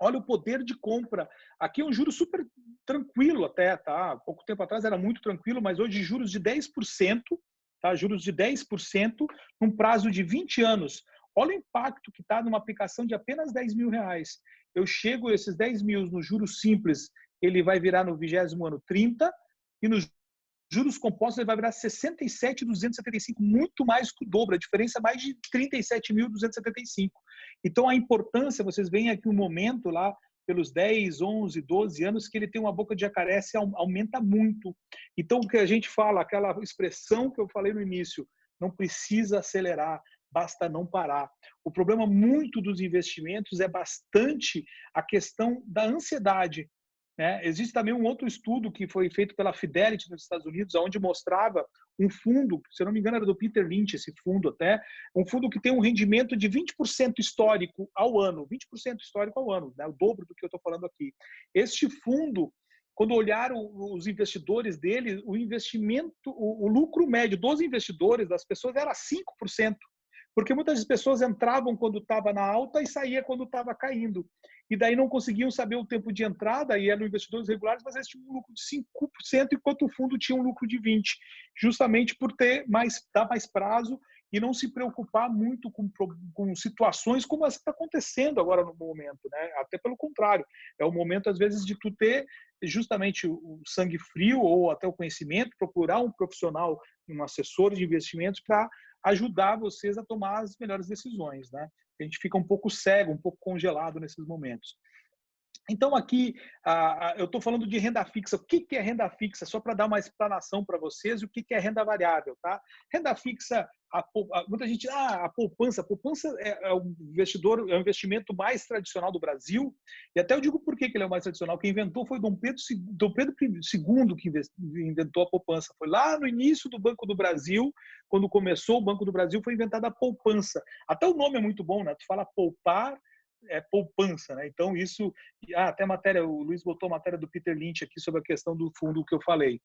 Olha o poder de compra. Aqui é um juro super tranquilo até, tá? Pouco tempo atrás era muito tranquilo, mas hoje juros de 10%, tá? Juros de 10% num prazo de 20 anos. Olha o impacto que está numa aplicação de apenas R$10 mil. Eu chego a esses 10 mil no juros simples, ele vai virar no 20º ano 30, e nos juros compostos ele vai virar 67.275, muito mais que o dobro. A diferença é mais de 37.275. Então, a importância, vocês veem aqui um momento lá, pelos 10, 11, 12 anos, que ele tem uma boca de jacaré, aumenta muito. Então, o que a gente fala, aquela expressão que eu falei no início, não precisa acelerar, basta não parar. O problema muito dos investimentos é bastante a questão da ansiedade. Existe também um outro estudo que foi feito pela Fidelity nos Estados Unidos, onde mostrava um fundo, se eu não me engano era do Peter Lynch esse fundo até, um fundo que tem um rendimento de 20% histórico ao ano, 20% histórico ao ano, né? O dobro do que eu estou falando aqui. Este fundo, quando olharam os investidores dele, o investimento, o lucro médio dos investidores, das pessoas, era 5%. Porque muitas pessoas entravam quando estava na alta e saía quando estava caindo. E daí não conseguiam saber o tempo de entrada, e eram investidores regulares, mas eles tinham um lucro de 5%, enquanto o fundo tinha um lucro de 20%, justamente por dar mais prazo e não se preocupar muito com situações como essa que está acontecendo agora no momento, né? Até pelo contrário, é o momento, às vezes, de tu ter justamente o sangue frio ou até o conhecimento, procurar um profissional, um assessor de investimentos para ajudar vocês a tomar as melhores decisões, né? A gente fica um pouco cego, um pouco congelado nesses momentos. Então, aqui, eu estou falando de renda fixa. O que é renda fixa? Só para dar uma explanação para vocês, o que é renda variável, tá? Renda fixa, muita gente, a poupança. A poupança é o investimento mais tradicional do Brasil. E até eu digo por que ele é o mais tradicional. Quem inventou foi Dom Pedro II, que inventou a poupança. Foi lá no início do Banco do Brasil, quando começou o Banco do Brasil, foi inventada a poupança. Até o nome é muito bom, né? Tu fala poupar, é poupança, né? Então isso, até matéria, o Luiz botou a matéria do Peter Lynch aqui sobre a questão do fundo que eu falei,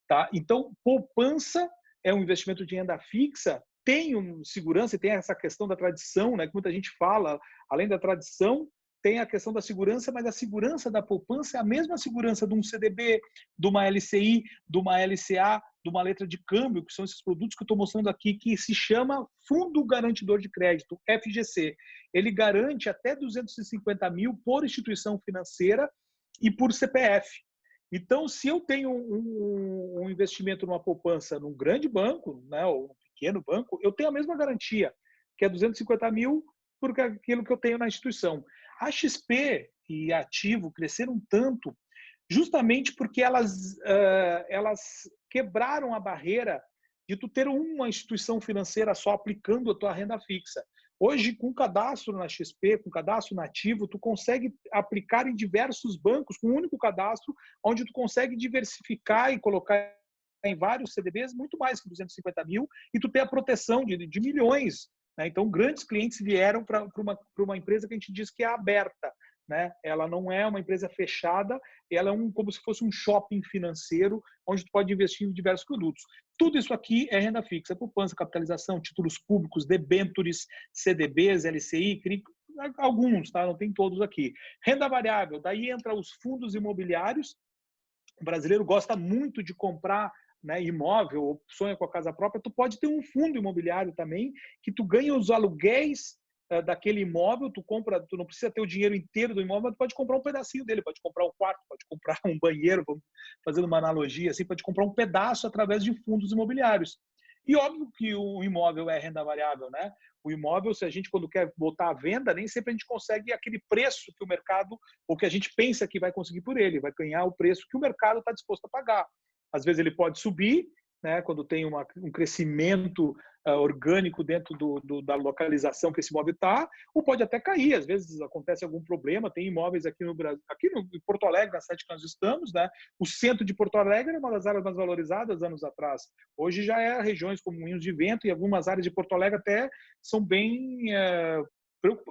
tá? Então, poupança é um investimento de renda fixa, tem segurança e tem essa questão da tradição, né? Que muita gente fala, além da tradição, tem a questão da segurança, mas a segurança da poupança é a mesma segurança de um CDB, de uma LCI, de uma LCA, de uma letra de câmbio, que são esses produtos que eu estou mostrando aqui, que se chama Fundo Garantidor de Crédito, FGC. Ele garante até 250 mil por instituição financeira e por CPF. Então, se eu tenho um investimento numa poupança num grande banco, né, ou um pequeno banco, eu tenho a mesma garantia, que é 250 mil por aquilo que eu tenho na instituição. A XP e a Ativo cresceram tanto justamente porque elas quebraram a barreira de tu ter uma instituição financeira só aplicando a tua renda fixa. Hoje, com cadastro na XP, com cadastro na Ativo, tu consegue aplicar em diversos bancos com um único cadastro, onde tu consegue diversificar e colocar em vários CDBs muito mais que 250 mil e tu tem a proteção de milhões. Né? Então, grandes clientes vieram para uma empresa que a gente diz que é aberta. Né? Ela não é uma empresa fechada, ela é como se fosse um shopping financeiro, onde tu pode investir em diversos produtos. Tudo isso aqui é renda fixa, poupança, capitalização, títulos públicos, debêntures, CDBs, LCI, CRI, alguns, tá? Não tem todos aqui. Renda variável, daí entra os fundos imobiliários. O brasileiro gosta muito de comprar, né, imóvel, ou sonha com a casa própria. Tu pode ter um fundo imobiliário também, que tu ganha os aluguéis daquele imóvel, tu não precisa ter o dinheiro inteiro do imóvel, mas tu pode comprar um pedacinho dele, pode comprar um quarto, pode comprar um banheiro, fazendo uma analogia assim, pode comprar um pedaço através de fundos imobiliários. E óbvio que o imóvel é renda variável, né? O imóvel, se a gente quando quer botar à venda, nem sempre a gente consegue aquele preço que o mercado, ou que a gente pensa que vai conseguir por ele, vai ganhar o preço que o mercado está disposto a pagar. Às vezes ele pode subir, né, quando tem um crescimento orgânico dentro da localização que esse imóvel está, ou pode até cair. Às vezes acontece algum problema. Tem imóveis aqui no Brasil, em Porto Alegre, na cidade que nós estamos, né? O centro de Porto Alegre é uma das áreas mais valorizadas anos atrás. Hoje já é regiões como Moinhos de Vento e algumas áreas de Porto Alegre até são bem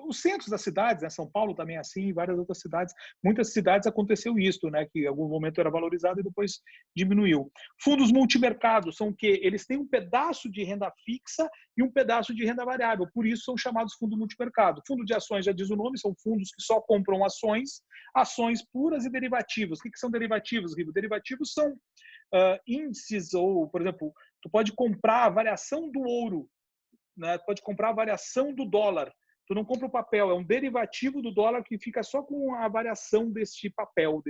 os centros das cidades, né? São Paulo também é assim, várias outras cidades. Muitas cidades aconteceu isso, né? Que em algum momento era valorizado e depois diminuiu. Fundos multimercados são o quê? Eles têm um pedaço de renda fixa e um pedaço de renda variável. Por isso são chamados fundos multimercado. Fundo de ações, já diz o nome, são fundos que só compram ações puras e derivativos. O que são derivativos, Rigo? Derivativos são índices ou, por exemplo, tu pode comprar a variação do ouro, né? Tu pode comprar a variação do dólar. Tu não compra o papel, é um derivativo do dólar que fica só com a variação desse papel.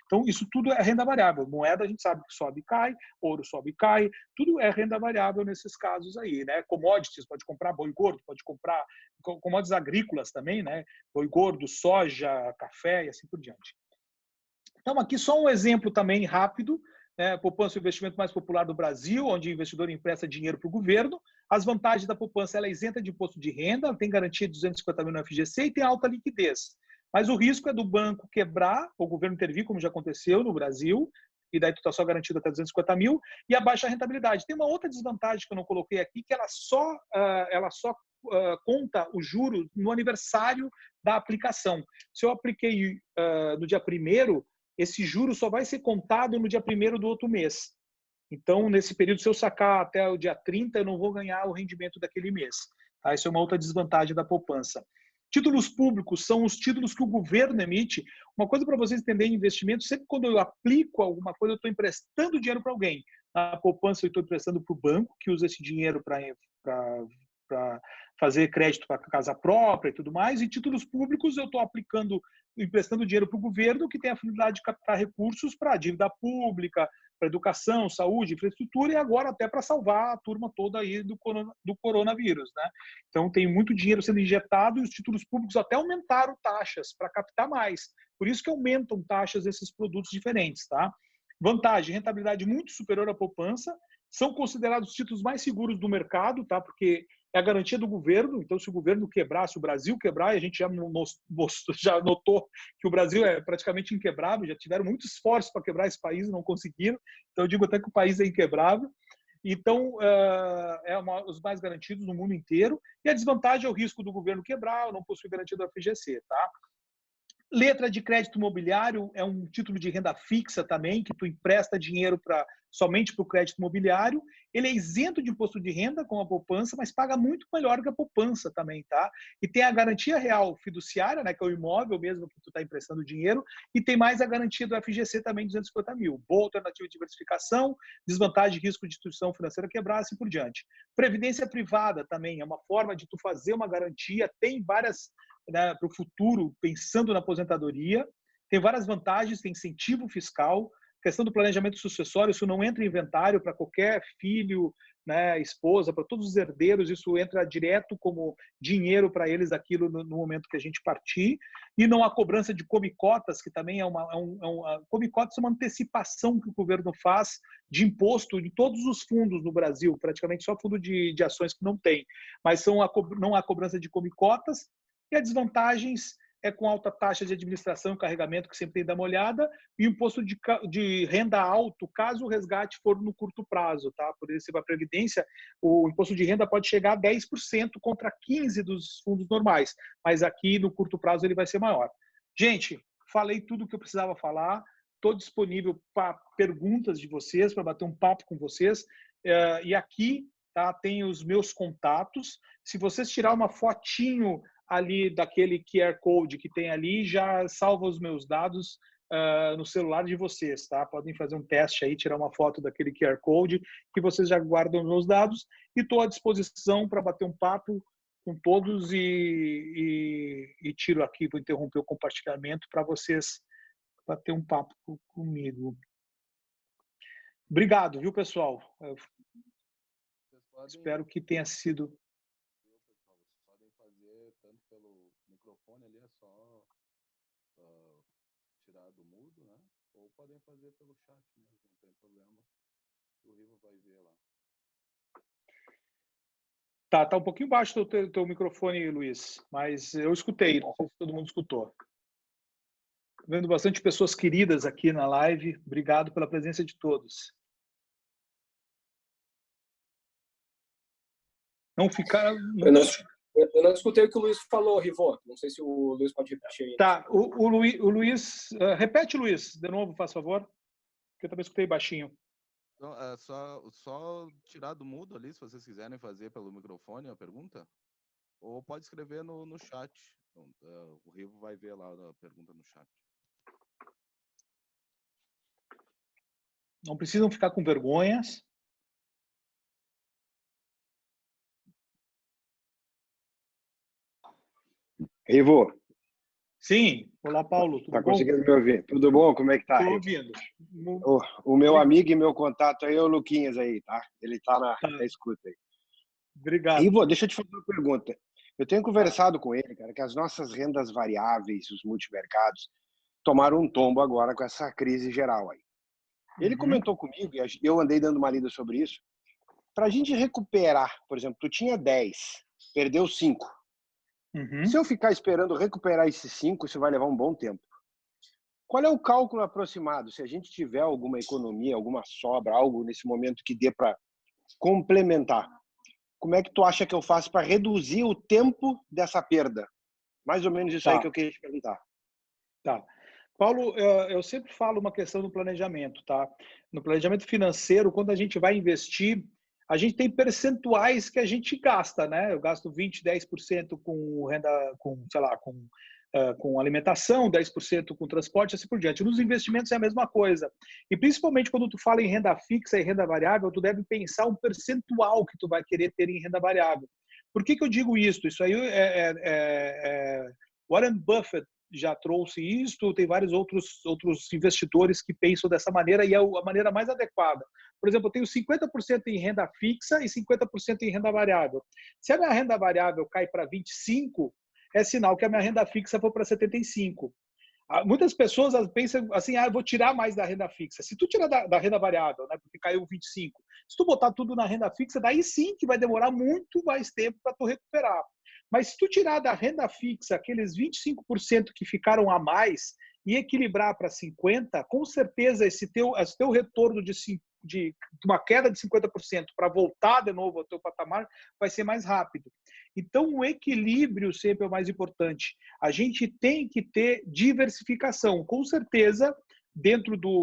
Então, isso tudo é renda variável. Moeda, a gente sabe que sobe e cai, ouro sobe e cai, tudo é renda variável nesses casos aí, né? Commodities, pode comprar boi gordo, pode comprar commodities agrícolas também, né? Boi gordo, soja, café e assim por diante. Então, aqui só um exemplo também rápido, né? Poupança é o investimento mais popular do Brasil, onde o investidor empresta dinheiro para o governo. As vantagens da poupança, ela é isenta de imposto de renda, ela tem garantia de 250 mil no FGC e tem alta liquidez. Mas o risco é do banco quebrar, o governo intervir, como já aconteceu no Brasil, e daí tu está só garantido até 250 mil, e a baixa rentabilidade. Tem uma outra desvantagem que eu não coloquei aqui, que ela só conta o juro no aniversário da aplicação. Se eu apliquei no dia 1º, esse juro só vai ser contado no dia 1º do outro mês. Então, nesse período, se eu sacar até o dia 30, eu não vou ganhar o rendimento daquele mês. Tá? Isso é uma outra desvantagem da poupança. Títulos públicos são os títulos que o governo emite. Uma coisa para vocês entenderem investimento, sempre quando eu aplico alguma coisa, eu estou emprestando dinheiro para alguém. Na poupança, eu estou emprestando para o banco, que usa esse dinheiro para fazer crédito para casa própria e tudo mais. E títulos públicos, eu estou emprestando dinheiro para o governo, que tem a finalidade de captar recursos para a dívida pública, para educação, saúde, infraestrutura e agora até para salvar a turma toda aí do coronavírus, né? Então tem muito dinheiro sendo injetado e os títulos públicos até aumentaram taxas para captar mais. Por isso que aumentam taxas desses produtos diferentes, tá? Vantagem, rentabilidade muito superior à poupança, são considerados os títulos mais seguros do mercado, tá? Porque é a garantia do governo. Então, se o governo quebrar, se o Brasil quebrar, e a gente já notou que o Brasil é praticamente inquebrável, já tiveram muitos esforços para quebrar esse país e não conseguiram. Então, eu digo até que o país é inquebrável. Então, os mais garantidos no mundo inteiro. E a desvantagem é o risco do governo quebrar, não possui garantia do FGC, tá? Letra de crédito imobiliário é um título de renda fixa também, que tu empresta dinheiro somente para o crédito imobiliário. Ele é isento de imposto de renda com a poupança, mas paga muito melhor que a poupança também, tá? E tem a garantia real fiduciária, né, que é o imóvel mesmo que tu está emprestando dinheiro, e tem mais a garantia do FGC também, 250 mil. Boa alternativa de diversificação, desvantagem de risco de instituição financeira quebrar, assim por diante. Previdência privada também é uma forma de tu fazer uma garantia, tem várias, né, para o futuro, pensando na aposentadoria. Tem várias vantagens, tem incentivo fiscal, questão do planejamento sucessório, isso não entra em inventário para qualquer filho, né, esposa, para todos os herdeiros, isso entra direto como dinheiro para eles aquilo no momento que a gente partir. E não há cobrança de comicotas, que também comicotas é uma antecipação que o governo faz de imposto de todos os fundos no Brasil, praticamente só fundo de ações que não tem, mas não há cobrança de comicotas. E as desvantagens é com alta taxa de administração e carregamento, que sempre tem que dar uma olhada, e imposto de renda alto, caso o resgate for no curto prazo, tá? Por isso, para a Previdência, o imposto de renda pode chegar a 10% contra 15% dos fundos normais, mas aqui no curto prazo ele vai ser maior. Gente, falei tudo o que eu precisava falar, estou disponível para perguntas de vocês, para bater um papo com vocês, e aqui, tá, tem os meus contatos. Se vocês tirar uma fotinho ali daquele QR Code que tem ali, já salva os meus dados no celular de vocês, tá? Podem fazer um teste aí, tirar uma foto daquele QR Code que vocês já guardam os meus dados, e estou à disposição para bater um papo com todos e tiro aqui, vou interromper o compartilhamento para vocês bater um papo comigo. Obrigado, viu, pessoal? Espero que tenha sido... Ali é só tirar do mudo, né? Ou podem fazer pelo chat mesmo, não tem problema. O Rivo vai ver lá. Tá um pouquinho baixo o teu microfone, Luiz, mas eu escutei, não sei se todo mundo escutou. Vendo bastante pessoas queridas aqui na live, obrigado pela presença de todos. Não ficar... Eu não escutei o que o Luiz falou, Rivô. Não sei se o Luiz pode repetir aí. Tá, o Luiz... repete, Luiz, de novo, faz favor, porque eu também escutei baixinho. Então, é só tirar do mudo ali, se vocês quiserem fazer pelo microfone a pergunta. Ou pode escrever no chat. Então, o Rivo vai ver lá a pergunta no chat. Não precisam ficar com vergonhas. Rivo. Sim. Olá, Paulo. Tudo bom? Tá conseguindo me ouvir? Tudo bom? Como é que tá? Estou ouvindo. O meu amigo e meu contato aí é o Luquinhas aí, tá? Ele tá na escuta aí. Obrigado. Rivo, deixa eu te fazer uma pergunta. Eu tenho conversado com ele, cara, que as nossas rendas variáveis, os multimercados, tomaram um tombo agora com essa crise geral aí. Ele comentou comigo, e eu andei dando uma lida sobre isso, para a gente recuperar, por exemplo, tu tinha 10, perdeu 5. Se eu ficar esperando recuperar esses 5, isso vai levar um bom tempo. Qual é o cálculo aproximado? Se a gente tiver alguma economia, alguma sobra, algo nesse momento que dê para complementar, como é que tu acha que eu faço para reduzir o tempo dessa perda? Mais ou menos isso aí que eu queria te perguntar. Tá. Paulo, eu sempre falo uma questão do planejamento, tá? No planejamento financeiro, quando a gente vai investir, a gente tem percentuais que a gente gasta, né? Eu gasto 20, 10% com renda, com alimentação, 10% com transporte, assim por diante. Nos investimentos é a mesma coisa. E principalmente quando tu fala em renda fixa e renda variável, tu deve pensar um percentual que tu vai querer ter em renda variável. Por que eu digo isso? Isso aí Warren Buffett já trouxe isso, tem vários outros investidores que pensam dessa maneira e é a maneira mais adequada. Por exemplo, eu tenho 50% em renda fixa e 50% em renda variável. Se a minha renda variável cai para 25%, é sinal que a minha renda fixa foi para 75%. Muitas pessoas pensam assim, eu vou tirar mais da renda fixa. Se tu tirar da renda variável, né, porque caiu 25%, se tu botar tudo na renda fixa, daí sim que vai demorar muito mais tempo para tu recuperar. Mas se tu tirar da renda fixa aqueles 25% que ficaram a mais e equilibrar para 50%, com certeza esse teu retorno de uma queda de 50% para voltar de novo ao teu patamar vai ser mais rápido. Então, o equilíbrio sempre é o mais importante. A gente tem que ter diversificação. Com certeza,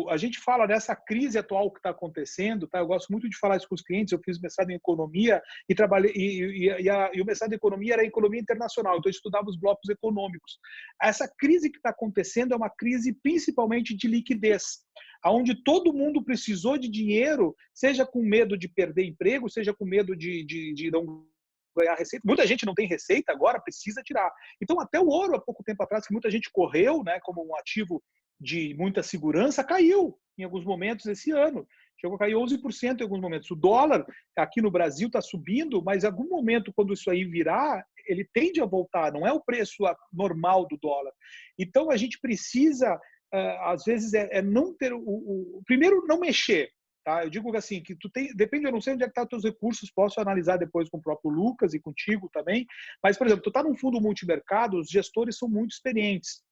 a gente fala dessa crise atual que está acontecendo, tá? Eu gosto muito de falar isso com os clientes. Eu fiz mestrado em economia e trabalhei e o mestrado em economia era economia internacional, então eu estudava os blocos econômicos. Essa crise que está acontecendo é uma crise principalmente de liquidez, onde todo mundo precisou de dinheiro, seja com medo de perder emprego, seja com medo de não ganhar receita. Muita gente não tem receita agora, precisa tirar. Então, até o ouro, há pouco tempo atrás, que muita gente correu, né, como um ativo de muita segurança, caiu em alguns momentos esse ano. Chegou a cair 11% em alguns momentos. O dólar aqui no Brasil está subindo, mas em algum momento, quando isso aí virar, ele tende a voltar. Não é o preço normal do dólar. Então, a gente precisa, às vezes, não ter primeiro, não mexer. Tá? Eu digo assim, que depende, eu não sei onde é que estão os teus recursos, posso analisar depois com o próprio Lucas e contigo também, mas, por exemplo, tu está num fundo multimercado, os gestores são muito experientes.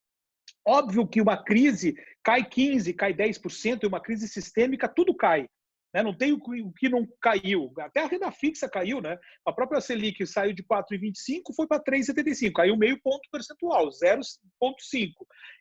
Óbvio que uma crise cai 15%, cai 10%, e uma crise sistêmica, tudo cai. Né? Não tem o que não caiu. Até a renda fixa caiu. Né? A própria Selic saiu de 4,25, foi para 3,75. Caiu meio ponto percentual, 0,5.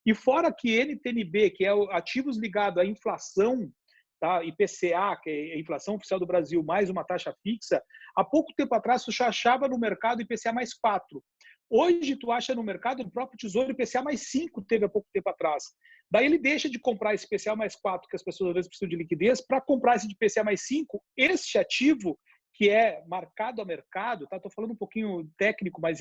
E fora que NTNB, que é ativos ligados à inflação, tá? IPCA, que é a inflação oficial do Brasil, mais uma taxa fixa, há pouco tempo atrás tu já achava no mercado IPCA mais 4. Hoje tu acha no mercado, no próprio Tesouro, IPCA mais 5 teve há pouco tempo atrás. Daí ele deixa de comprar esse IPCA mais 4, que as pessoas às vezes precisam de liquidez, para comprar esse de IPCA mais 5, este ativo que é marcado a mercado, tá? Estou falando um pouquinho técnico, mas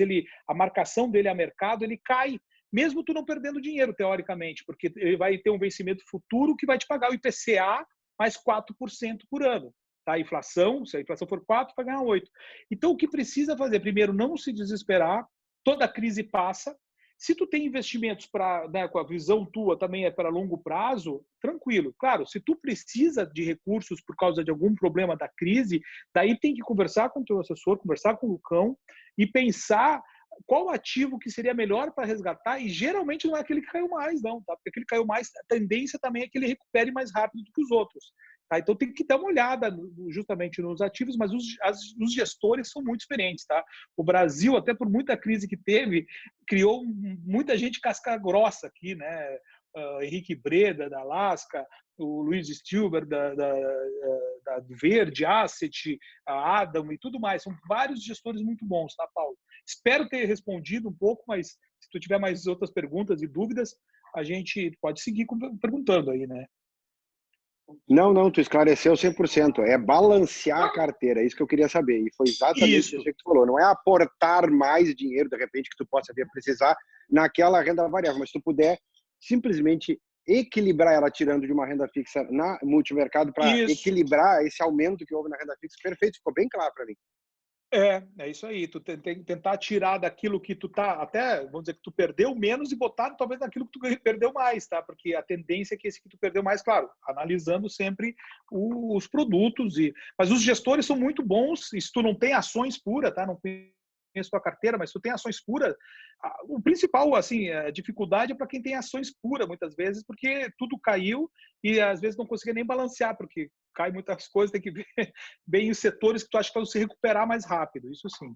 a marcação dele a mercado, ele cai, mesmo tu não perdendo dinheiro, teoricamente, porque ele vai ter um vencimento futuro que vai te pagar o IPCA mais 4% por ano. Tá? A inflação, se a inflação for 4, vai ganhar 8. Então, o que precisa fazer? Primeiro, não se desesperar, toda crise passa. Se tu tem investimentos né, com a visão tua também é para longo prazo, tranquilo. Claro, se tu precisa de recursos por causa de algum problema da crise, daí tem que conversar com o teu assessor, conversar com o Lucão e pensar qual ativo que seria melhor para resgatar, e geralmente não é aquele que caiu mais, não, tá? Porque aquele que caiu mais, a tendência também é que ele recupere mais rápido do que os outros. Tá? Então tem que dar uma olhada justamente nos ativos, mas os gestores são muito experientes. Tá? O Brasil, até por muita crise que teve, criou muita gente casca grossa aqui, né? Henrique Breda, da Alaska, o Luiz Stilber, da Verde, Asset, a Adam e tudo mais. São vários gestores muito bons, tá, Paulo? Espero ter respondido um pouco, mas se tu tiver mais outras perguntas e dúvidas, a gente pode seguir perguntando aí, né? Não, tu esclareceu 100%. É balancear a carteira, é isso que eu queria saber. E foi exatamente isso que tu falou. Não é aportar mais dinheiro, de repente, que tu possa vir a precisar naquela renda variável, mas se tu puder simplesmente equilibrar ela tirando de uma renda fixa na multimercado para equilibrar esse aumento que houve na renda fixa. Perfeito, ficou bem claro para mim. É isso aí. Tu tem que tentar tirar daquilo que tu tá, até, vamos dizer, que tu perdeu menos e botar talvez naquilo que tu perdeu mais, tá? Porque a tendência é que esse que tu perdeu mais, claro, analisando sempre os produtos. Mas os gestores são muito bons, e se tu não tem ações puras, tá? Não conheço tua carteira, mas se tu tem ações puras, o principal, assim, a dificuldade é para quem tem ações puras, muitas vezes, porque tudo caiu e às vezes não conseguia nem balancear, porque cai muitas coisas, tem que ver bem os setores que tu acha que vão se recuperar mais rápido, isso sim.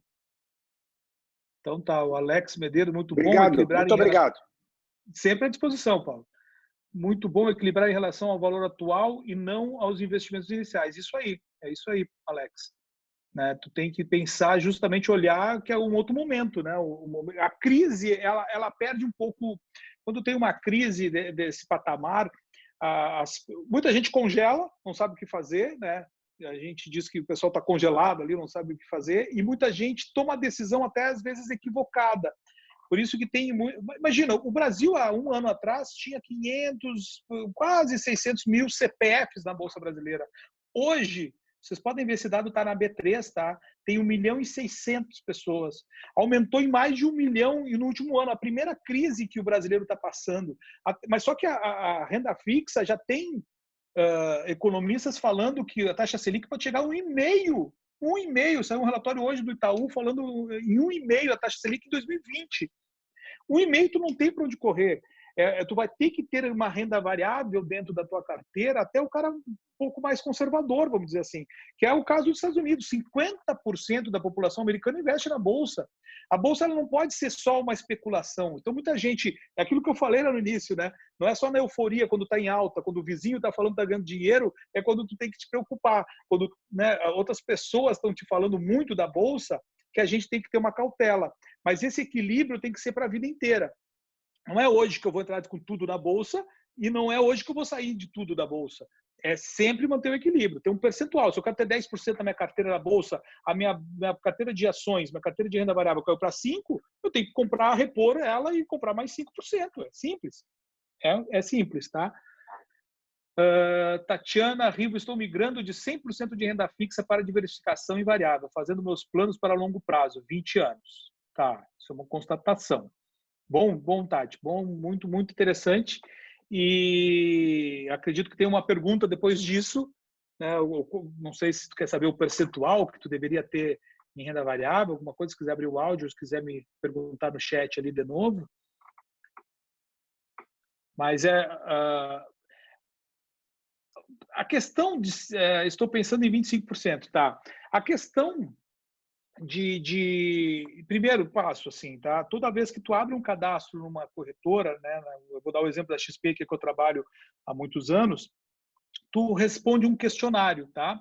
Então tá, o Alex Medeiros, muito obrigado, bom. Muito obrigado. Sempre à disposição, Paulo. Muito bom equilibrar em relação ao valor atual e não aos investimentos iniciais. Isso aí, é isso aí, Alex. Né? Tu tem que pensar, justamente olhar que é um outro momento, né? A crise, ela perde um pouco. Quando tem uma crise desse patamar, muita gente congela, não sabe o que fazer, né? A gente diz que o pessoal está congelado ali, não sabe o que fazer, e muita gente toma a decisão até às vezes equivocada. Por isso que tem muito... Imagina, o Brasil, há um ano atrás, tinha 500, quase 600 mil CPFs na Bolsa Brasileira. Hoje, vocês podem ver, esse dado está na B3, tá? Tem 1.600.000 pessoas. Aumentou em mais de 1 milhão e no último ano, a primeira crise que o brasileiro está passando. Mas só que a renda fixa já tem economistas falando que a taxa Selic pode chegar a 1,5%. 1,5%. Saiu um relatório hoje do Itaú falando em 1,5% a taxa Selic em 2020. 1,5% tu não tem para onde correr. Tu vai ter que ter uma renda variável dentro da tua carteira, até o cara um pouco mais conservador, vamos dizer assim, que é o caso dos Estados Unidos. 50% da população americana investe na Bolsa. A Bolsa ela não pode ser só uma especulação. Então, muita gente... É aquilo que eu falei lá no início, né? Não é só na euforia, quando está em alta, quando o vizinho está falando que está ganhando dinheiro, é quando tu tem que te preocupar. Quando, né, outras pessoas estão te falando muito da Bolsa, que a gente tem que ter uma cautela. Mas esse equilíbrio tem que ser para a vida inteira. Não é hoje que eu vou entrar com tudo na Bolsa e não é hoje que eu vou sair de tudo da Bolsa. É sempre manter o equilíbrio. Tem um percentual. Se eu quero ter 10% da minha carteira na Bolsa, a minha carteira de ações, minha carteira de renda variável caiu para 5%, eu tenho que comprar, repor ela e comprar mais 5%. É simples. É simples, tá? Tatiana Rivo, estou migrando de 100% de renda fixa para diversificação e variável, fazendo meus planos para longo prazo, 20 anos. Tá, isso é uma constatação. Bom, Tati. Bom, muito, muito interessante. E acredito que tem uma pergunta depois disso. Né? Eu não sei se tu quer saber o percentual que tu deveria ter em renda variável, alguma coisa, se quiser abrir o áudio, se quiser me perguntar no chat ali de novo. Mas a questão de... estou pensando em 25%, tá? A questão primeiro passo, assim, tá? Toda vez que tu abre um cadastro numa corretora, né? Eu vou dar o exemplo da XP, que eu trabalho há muitos anos, tu responde um questionário, tá?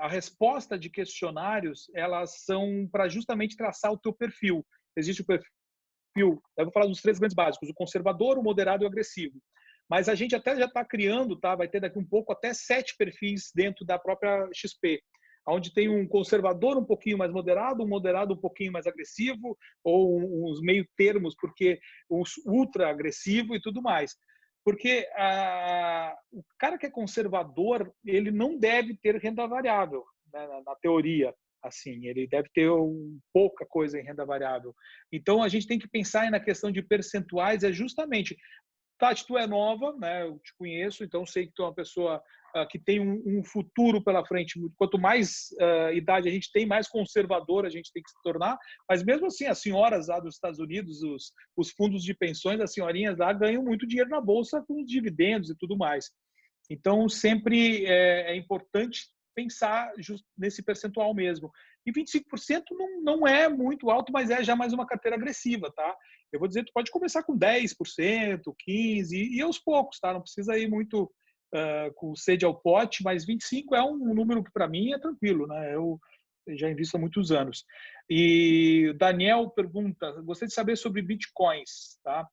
A resposta de questionários, elas são para justamente traçar o teu perfil. Existe o perfil, eu vou falar dos 3 grandes básicos, o conservador, o moderado e o agressivo. Mas a gente até já está criando, tá? Vai ter daqui um pouco até 7 perfis dentro da própria XP, onde tem um conservador um pouquinho mais moderado, um moderado um pouquinho mais agressivo, ou uns meio termos, porque os ultra agressivo e tudo mais. Porque o cara que é conservador, ele não deve ter renda variável, né, na teoria. Assim, ele deve ter pouca coisa em renda variável. Então, a gente tem que pensar na questão de percentuais, é justamente... Tati, tu é nova, né? Eu te conheço, então sei que tu é uma pessoa que tem um futuro pela frente. Quanto mais idade a gente tem, mais conservador a gente tem que se tornar. Mas mesmo assim, as senhoras lá dos Estados Unidos, os fundos de pensões, as senhorinhas lá ganham muito dinheiro na bolsa com os dividendos e tudo mais. Então, sempre é importante pensar nesse percentual mesmo. E 25% não é muito alto, mas é já mais uma carteira agressiva, tá? Eu vou dizer, tu pode começar com 10%, 15% e aos poucos, tá? Não precisa ir muito com sede ao pote, mas 25% é um número que para mim é tranquilo, né? Eu já invisto há muitos anos. E o Daniel pergunta, gostaria de saber sobre bitcoins, tá?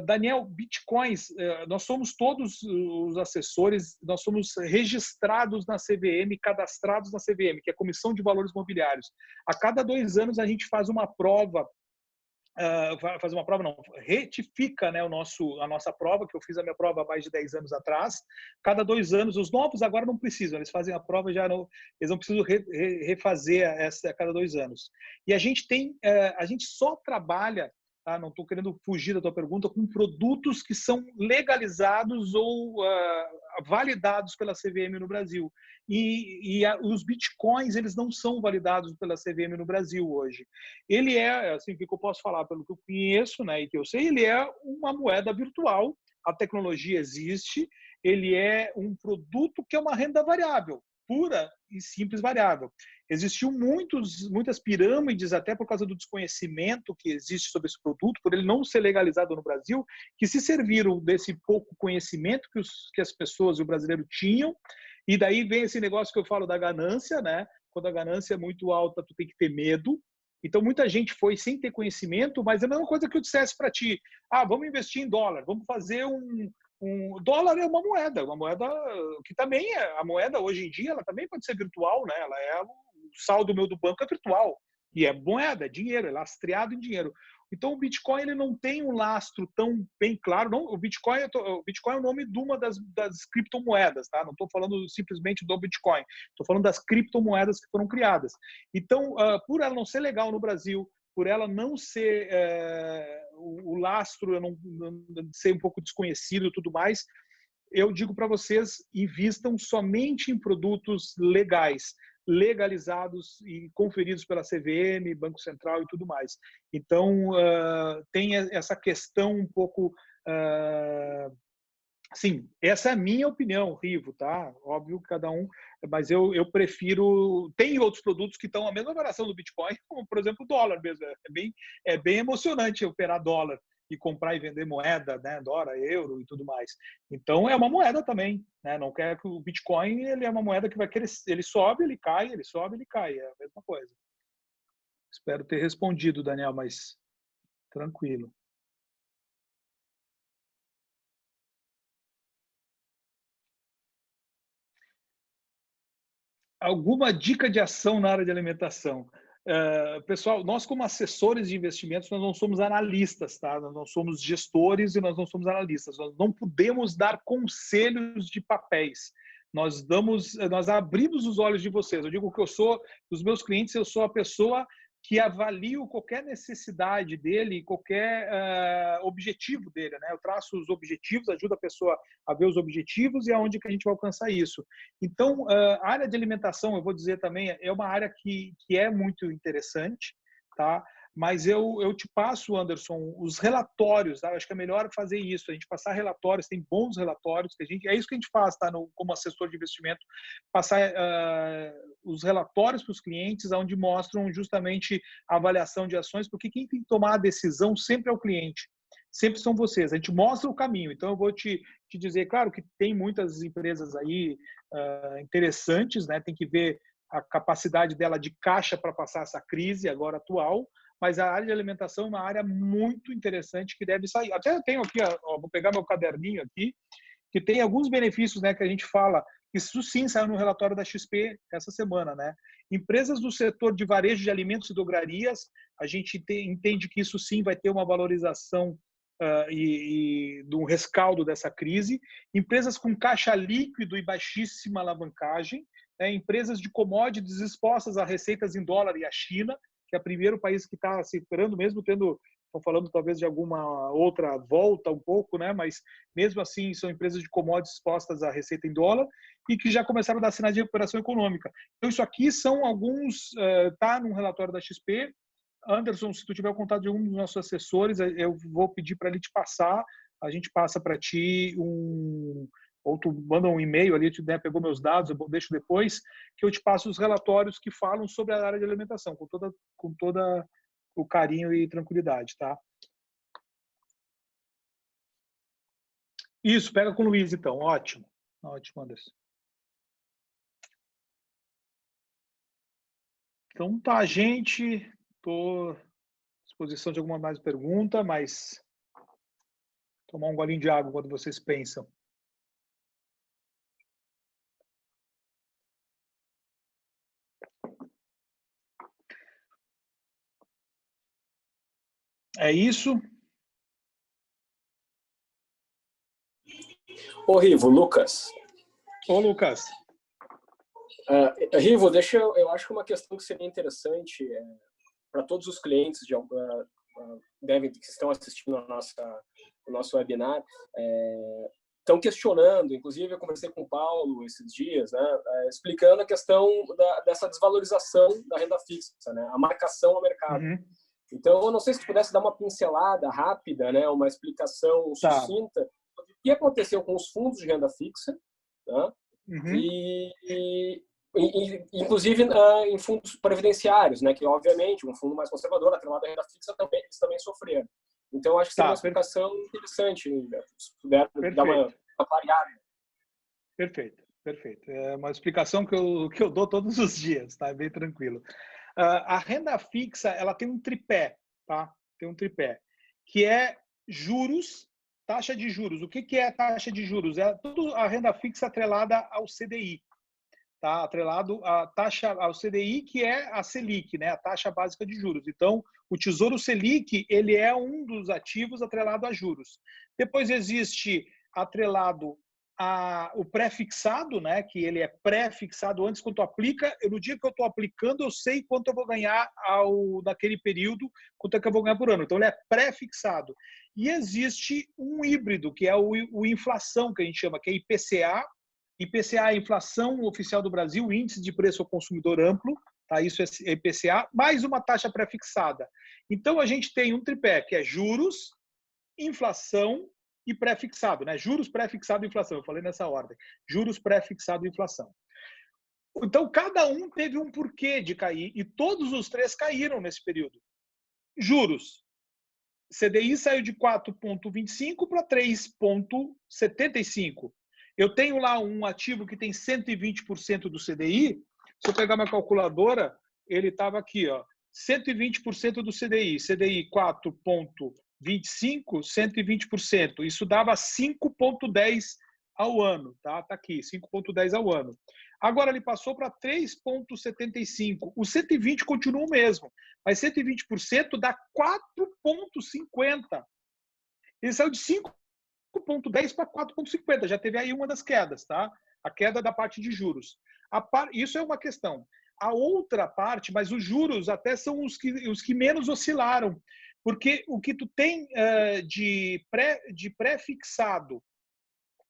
Daniel, bitcoins, nós somos todos os assessores, nós somos registrados na CVM, cadastrados na CVM, que é a Comissão de Valores Mobiliários. A cada 2 anos a gente faz uma prova, retifica, né, a nossa prova, que eu fiz a minha prova há mais de 10 anos atrás. Cada 2 anos, os novos agora não precisam, eles fazem a prova já eles não precisam refazer essa a cada 2 anos. E a gente só trabalha, tá? Não estou querendo fugir da tua pergunta, com produtos que são legalizados ou validados pela CVM no Brasil. E os bitcoins, eles não são validados pela CVM no Brasil hoje. Ele é, assim, o que eu posso falar pelo que eu conheço, né, e que eu sei, ele é uma moeda virtual, a tecnologia existe, ele é um produto que é uma renda variável, pura e simples variável. Existiu muitas pirâmides, até por causa do desconhecimento que existe sobre esse produto, por ele não ser legalizado no Brasil, que se serviram desse pouco conhecimento que as pessoas e o brasileiro tinham. E daí vem esse negócio que eu falo da ganância, né? Quando a ganância é muito alta, tu tem que ter medo. Então, muita gente foi sem ter conhecimento, mas é a mesma coisa que eu dissesse para ti, vamos investir em dólar, vamos fazer dólar é uma moeda que também a moeda hoje em dia, ela também pode ser virtual, né? Ela é o saldo meu do banco é virtual. E é moeda, é dinheiro, é lastreado em dinheiro. Então, o Bitcoin ele não tem um lastro tão bem claro. Não, o Bitcoin é o nome de uma das criptomoedas, tá? Não estou falando simplesmente do Bitcoin. Estou falando das criptomoedas que foram criadas. Então, por ela não ser legal no Brasil, por ela não ser o lastro não ser um pouco desconhecido e tudo mais, eu digo para vocês, invistam somente em produtos legais, legalizados e conferidos pela CVM, Banco Central e tudo mais. Então, tem essa questão um pouco... sim, essa é a minha opinião, Rivo, tá? Óbvio, cada um... Mas eu prefiro... Tem outros produtos que estão a mesma variação do Bitcoin, como, por exemplo, o dólar mesmo. É bem emocionante operar dólar e comprar e vender moeda, né, dólar, euro e tudo mais. Então é uma moeda também, né? Não quer que o Bitcoin ele é uma moeda que vai crescer, ele sobe, ele cai, ele sobe, ele cai, é a mesma coisa. Espero ter respondido, Daniel, mas tranquilo. Alguma dica de ação na área de alimentação? Pessoal, nós como assessores de investimentos, nós não somos analistas, tá? Nós não somos gestores e nós não somos analistas. Nós não podemos dar conselhos de papéis. Nós abrimos os olhos de vocês. Eu digo que eu sou, dos meus clientes, eu sou a pessoa que avalio qualquer necessidade dele, qualquer objetivo dele, né? Eu traço os objetivos, ajudo a pessoa a ver os objetivos e aonde que a gente vai alcançar isso. Então, a área de alimentação, eu vou dizer também, é uma área que é muito interessante, tá? Mas eu te passo, Anderson, os relatórios, tá? Eu acho que é melhor fazer isso, a gente passar relatórios, tem bons relatórios, é isso que a gente faz, tá? Como assessor de investimento, passar os relatórios para os clientes, onde mostram justamente a avaliação de ações, porque quem tem que tomar a decisão sempre é o cliente, sempre são vocês, a gente mostra o caminho. Então eu vou te dizer, claro que tem muitas empresas aí interessantes, né? Tem que ver a capacidade dela de caixa para passar essa crise agora atual, mas a área de alimentação é uma área muito interessante que deve sair. Até eu tenho aqui, vou pegar meu caderninho aqui, que tem alguns benefícios, né, que a gente fala, isso sim saiu no relatório da XP essa semana, né? Empresas do setor de varejo de alimentos e drogarias, a gente entende que isso sim vai ter uma valorização e de um rescaldo dessa crise. Empresas com caixa líquido e baixíssima alavancagem, né? Empresas de commodities expostas a receitas em dólar e a China, que é o primeiro país que está se recuperando, mesmo estão falando talvez de alguma outra volta um pouco, né? Mas mesmo assim são empresas de commodities expostas à receita em dólar e que já começaram a dar sinais de recuperação econômica. Então isso aqui são alguns, tá num relatório da XP. Anderson, se tu tiver o contato de algum dos nossos assessores, eu vou pedir para ele te passar, a gente passa para ti ou tu manda um e-mail ali, tu pegou meus dados, eu deixo depois, que eu te passo os relatórios que falam sobre a área de alimentação, com toda o carinho e tranquilidade, tá? Isso, pega com o Luiz, então. Ótimo. Ótimo, Anderson. Então tá, gente. Estou à disposição de alguma mais pergunta, mas tomar um golinho de água quando vocês pensam. É isso? Ô, Rivo, Lucas. Ô, Lucas. Rivo, eu acho que uma questão que seria interessante para todos os clientes que estão assistindo o nosso webinar, estão questionando, inclusive eu conversei com o Paulo esses dias, né, explicando a questão dessa desvalorização da renda fixa, né, a marcação ao mercado. Uhum. Então, eu não sei se tu pudesse dar uma pincelada rápida, né, uma explicação sucinta do que aconteceu com os fundos de renda fixa, né, uhum. Inclusive em fundos previdenciários, né, que obviamente um fundo mais conservador, atrelado à renda fixa, eles também sofreram. Então, acho que seria uma explicação interessante, né, se puder dar uma clareada. Perfeito. É uma explicação que eu dou todos os dias, tá? Bem tranquilo. A renda fixa, ela tem um tripé, tá? Tem um tripé, que é juros, taxa de juros. O que é taxa de juros? É toda a renda fixa atrelada ao CDI. tá atrelado à taxa, ao CDI, que é a Selic, né, a taxa básica de juros. Então, o Tesouro Selic, ele é um dos ativos atrelado a juros. Depois existe atrelado o pré-fixado, né, que ele é pré-fixado antes, quando tu aplica, no dia que eu estou aplicando, eu sei quanto eu vou ganhar naquele período, quanto é que eu vou ganhar por ano. Então, ele é pré-fixado. E existe um híbrido, que é o inflação, que a gente chama, que é IPCA. IPCA é a inflação oficial do Brasil, índice de preço ao consumidor amplo, tá? Isso é IPCA, mais uma taxa pré-fixada. Então, a gente tem um tripé, que é juros, inflação e pré-fixado, né? Juros, pré-fixado e inflação. Eu falei nessa ordem. Juros, pré-fixado e inflação. Então, cada um teve um porquê de cair e todos os três caíram nesse período. Juros. CDI saiu de 4,25 para 3,75. Eu tenho lá um ativo que tem 120% do CDI. Se eu pegar minha calculadora, ele estava aqui, ó, 120% do CDI. CDI 4,25, 120%. Isso dava 5,10 ao ano, tá? Tá aqui, 5,10 ao ano. Agora ele passou para 3,75. O 120 continua o mesmo, mas 120% dá 4,50. Ele saiu de 5,10 para 4,50. Já teve aí uma das quedas, tá? A queda da parte de juros. Isso é uma questão. A outra parte, mas os juros até são os que menos oscilaram, porque o que tu tem de pré-fixado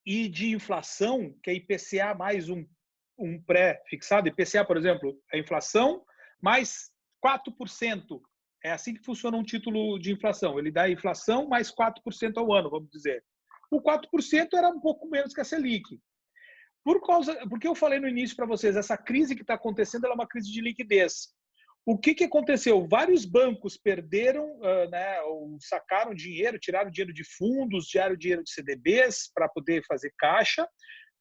e de inflação, que é IPCA mais um pré-fixado, IPCA, por exemplo, é inflação mais 4%. É assim que funciona um título de inflação. Ele dá inflação mais 4% ao ano, vamos dizer. O 4% era um pouco menos que a Selic. Porque eu falei no início para vocês, essa crise que está acontecendo é uma crise de liquidez. O que aconteceu? Vários bancos perderam, né, ou sacaram dinheiro, tiraram dinheiro de fundos, tiraram dinheiro de CDBs para poder fazer caixa.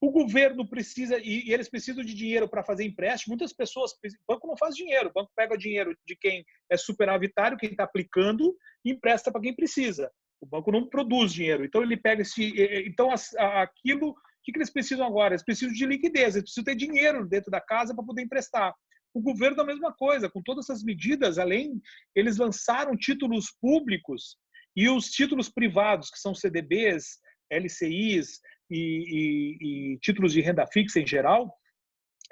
O governo precisa, e eles precisam de dinheiro para fazer empréstimo. Muitas pessoas, o banco não faz dinheiro, o banco pega o dinheiro de quem é superavitário, quem está aplicando, e empresta para quem precisa. O banco não produz dinheiro, então ele pega aquilo. O que eles precisam agora? Eles precisam de liquidez, eles precisam ter dinheiro dentro da casa para poder emprestar. O governo é a mesma coisa, com todas essas medidas, eles lançaram títulos públicos e os títulos privados, que são CDBs, LCIs e títulos de renda fixa em geral,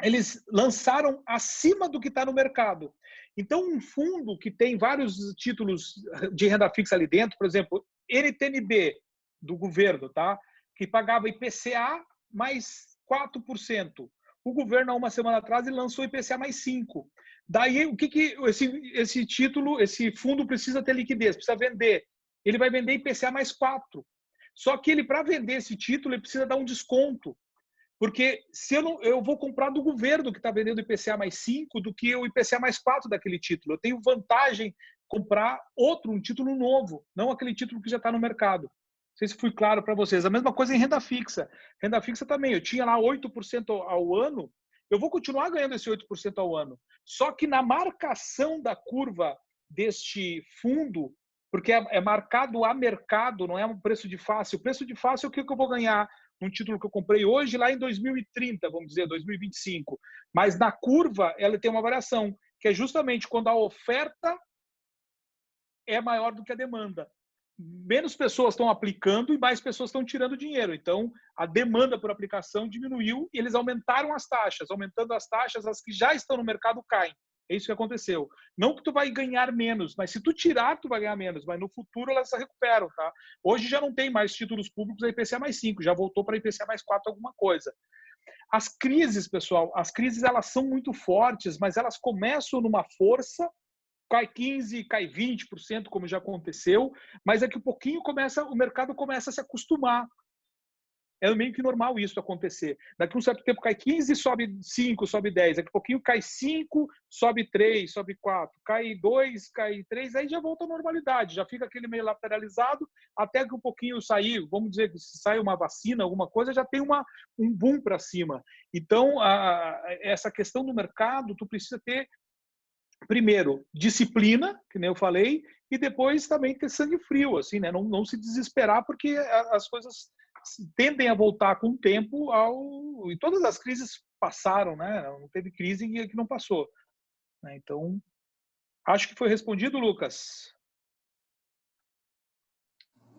eles lançaram acima do que está no mercado. Então, um fundo que tem vários títulos de renda fixa ali dentro, por exemplo, NTNB do governo, tá? Que pagava IPCA mais 4%. O governo, há uma semana atrás, ele lançou IPCA mais 5%. Daí, o que esse título, esse fundo precisa ter liquidez, precisa vender. Ele vai vender IPCA mais 4%. Só que ele, para vender esse título, ele precisa dar um desconto. Porque se eu vou comprar do governo que está vendendo IPCA mais 5 do que o IPCA mais 4 daquele título. Eu tenho vantagem comprar um título novo, não aquele título que já está no mercado. Não sei se fui claro para vocês. A mesma coisa em renda fixa. Renda fixa também. Eu tinha lá 8% ao ano, eu vou continuar ganhando esse 8% ao ano. Só que na marcação da curva deste fundo, porque é marcado a mercado, não é um preço de face. O preço de face é o que eu vou ganhar num título que eu comprei hoje, lá em 2030, vamos dizer, 2025. Mas na curva, ela tem uma variação, que é justamente quando a oferta é maior do que a demanda. Menos pessoas estão aplicando e mais pessoas estão tirando dinheiro. Então, a demanda por aplicação diminuiu e eles aumentaram as taxas. Aumentando as taxas, as que já estão no mercado caem. É isso que aconteceu. Não que tu vai ganhar menos, mas se tu tirar, tu vai ganhar menos. Mas no futuro elas se recuperam, tá? Hoje já não tem mais títulos públicos a IPCA mais 5, já voltou para IPCA mais 4 alguma coisa. As crises, pessoal, elas são muito fortes, mas elas começam numa força, cai 15%, cai 20%, como já aconteceu, mas daqui a pouquinho o mercado começa a se acostumar. É meio que normal isso acontecer. Daqui a um certo tempo cai 15, sobe 5, sobe 10. Daqui a pouquinho cai 5, sobe 3, sobe 4. Cai 2, cai 3, aí já volta à normalidade. Já fica aquele meio lateralizado, até que um pouquinho sair, vamos dizer que se sai uma vacina, alguma coisa, já tem um boom para cima. Então, essa questão do mercado, tu precisa ter, primeiro, disciplina, que nem eu falei, e depois também ter sangue frio, assim, né? Não se desesperar, porque as coisas tendem a voltar com o tempo e todas as crises passaram, né? Não teve crise que não passou. Né? Então, acho que foi respondido, Lucas.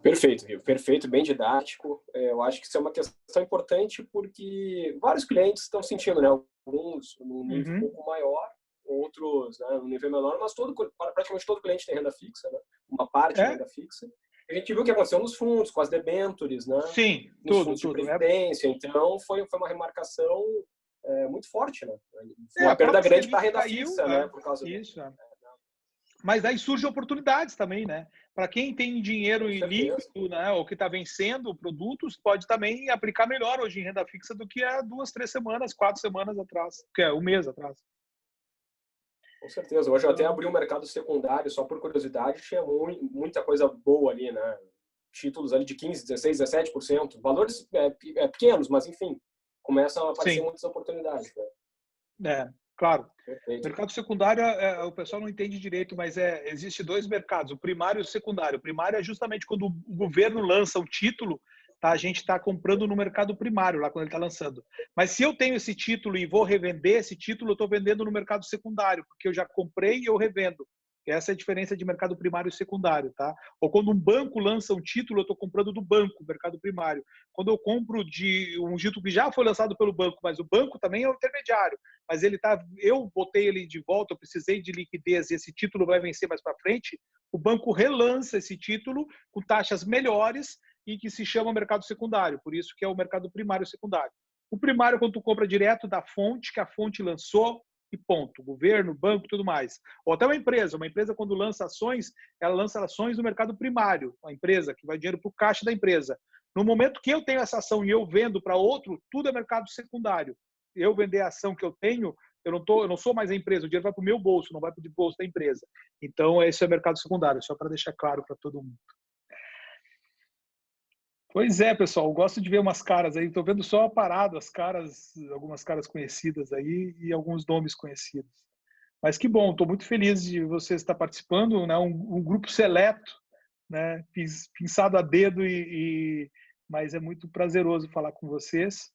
Perfeito, Rio. Perfeito, bem didático. Eu acho que isso é uma questão importante porque vários clientes estão sentindo, né? Alguns num nível um pouco maior, outros, né, num nível menor, mas praticamente todo cliente tem renda fixa, né? Uma parte de renda fixa. A gente viu o que aconteceu nos fundos, com as debêntures, né? Sim, nos fundos de previdência. Então, foi uma remarcação muito forte, né? Uma perda grande para a renda fixa, né? Por causa disso. Mas aí surgem oportunidades também, né? Para quem tem dinheiro em líquido, né, ou que está vencendo produtos, pode também aplicar melhor hoje em renda fixa do que há 2, 3 semanas, 4 semanas atrás, que é um mês atrás. Com certeza. Hoje eu até abri um mercado secundário, só por curiosidade, tinha muita coisa boa ali, né? Títulos ali de 15%, 16%, 17%. Valores pequenos, mas enfim, começam a aparecer muitas oportunidades. Né? Claro. Perfeito. Mercado secundário, o pessoal não entende direito, mas existe 2 mercados, o primário e o secundário. O primário é justamente quando o governo lança um título, tá? A gente está comprando no mercado primário, lá quando ele está lançando. Mas se eu tenho esse título e vou revender esse título, eu estou vendendo no mercado secundário, porque eu já comprei e eu revendo. Essa é a diferença de mercado primário e secundário, tá? Ou quando um banco lança um título, eu estou comprando do banco, mercado primário. Quando eu compro de um título que já foi lançado pelo banco, mas o banco também é o intermediário, mas eu botei ele de volta, eu precisei de liquidez e esse título vai vencer mais para frente, o banco relança esse título com taxas melhores e que se chama mercado secundário, por isso que é o mercado primário e secundário. O primário, quando tu compra direto da fonte, que a fonte lançou, e ponto. Governo, banco, tudo mais. Ou até uma empresa quando lança ações, ela lança ações no mercado primário, a empresa, que vai dinheiro para o caixa da empresa. No momento que eu tenho essa ação e eu vendo para outro, tudo é mercado secundário. Eu vender a ação que eu tenho, eu não sou mais a empresa, o dinheiro vai para o meu bolso, não vai para o bolso da empresa. Então, esse é mercado secundário, só para deixar claro para todo mundo. Pois é, pessoal, eu gosto de ver umas caras aí, estou vendo só parado as caras, algumas caras conhecidas aí e alguns nomes conhecidos. Mas que bom, estou muito feliz de você estar participando, né? Um grupo seleto, né? Pinçado a dedo, mas é muito prazeroso falar com vocês.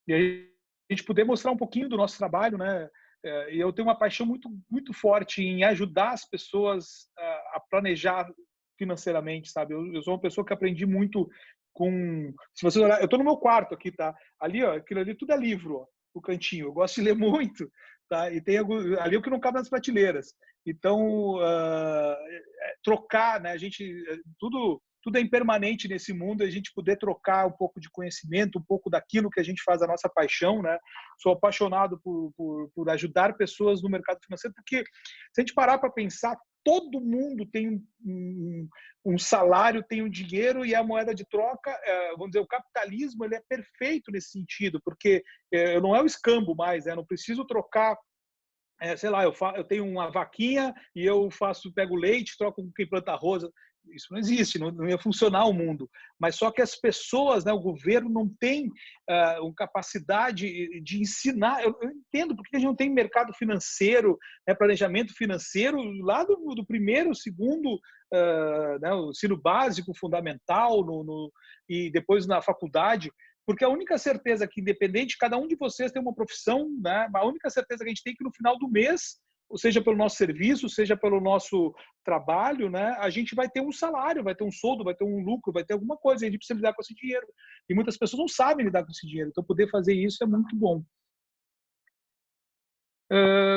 E aí a gente poder mostrar um pouquinho do nosso trabalho, né? E eu tenho uma paixão muito, muito forte em ajudar as pessoas a planejar financeiramente, sabe? Eu sou uma pessoa que aprendi muito com... Se você olhar, eu estou no meu quarto aqui, tá? Ali, ó, aquilo ali tudo é livro, ó, o cantinho. Eu gosto de ler muito, tá? E tem ali o que não cabe nas prateleiras. Então, trocar, né? A gente tudo é impermanente nesse mundo, a gente poder trocar um pouco de conhecimento, um pouco daquilo que a gente faz a nossa paixão, né? Sou apaixonado por ajudar pessoas no mercado financeiro, porque se a gente parar para pensar, todo mundo tem um salário, tem um dinheiro e a moeda de troca, vamos dizer, o capitalismo ele é perfeito nesse sentido, porque não é o escambo mais, não preciso trocar, sei lá, eu tenho uma vaquinha e eu pego leite, troco com quem planta arroz. Isso não existe, não ia funcionar o mundo. Mas só que as pessoas, né, o governo não tem uma capacidade de ensinar. Eu entendo porque a gente não tem mercado financeiro, né, planejamento financeiro lá do primeiro, segundo, né, o ensino básico, fundamental, e depois na faculdade. Porque a única certeza que, independente, cada um de vocês tem uma profissão, né, a única certeza que a gente tem é que no final do mês, ou seja pelo nosso serviço, seja pelo nosso trabalho, né, a gente vai ter um salário, vai ter um soldo, vai ter um lucro, vai ter alguma coisa, e a gente precisa lidar com esse dinheiro. E muitas pessoas não sabem lidar com esse dinheiro, então poder fazer isso é muito bom.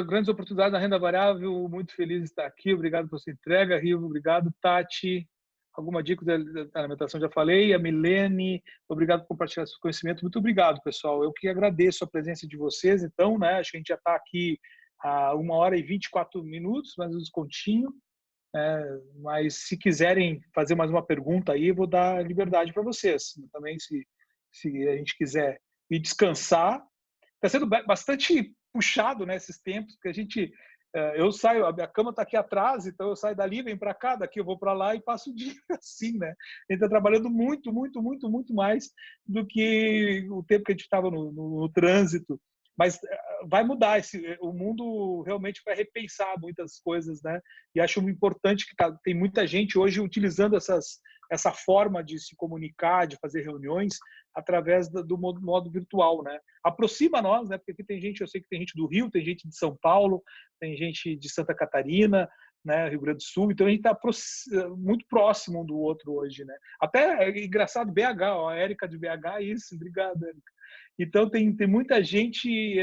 Grandes oportunidades na renda variável, muito feliz de estar aqui, obrigado por sua entrega, Rivo, obrigado, Tati. Alguma dica da alimentação já falei, a Milene, obrigado por compartilhar seu conhecimento, muito obrigado, pessoal. Eu que agradeço a presença de vocês, então, né, acho que a gente já está aqui a 1h24, mais um descontinho, mas se quiserem fazer mais uma pergunta aí, eu vou dar liberdade para vocês. Também, se a gente quiser ir descansar, está sendo bastante puxado nesses tempos, porque a gente... eu saio, a minha cama está aqui atrás, então eu saio dali, venho para cá, daqui eu vou para lá e passo o dia assim, né? A gente está trabalhando muito, muito, muito, muito mais do que o tempo que a gente estava no trânsito. Mas vai mudar, o mundo realmente vai repensar muitas coisas, né? E acho importante que tem muita gente hoje utilizando essas essa forma de se comunicar, de fazer reuniões através do modo virtual, né? Aproxima nós, né? Porque aqui tem gente, eu sei que tem gente do Rio, tem gente de São Paulo, tem gente de Santa Catarina, né, Rio Grande do Sul, então a gente está muito próximo um do outro hoje, né? Até é engraçado, BH, ó, a Érica de BH, isso, obrigado, Érica. Então tem muita gente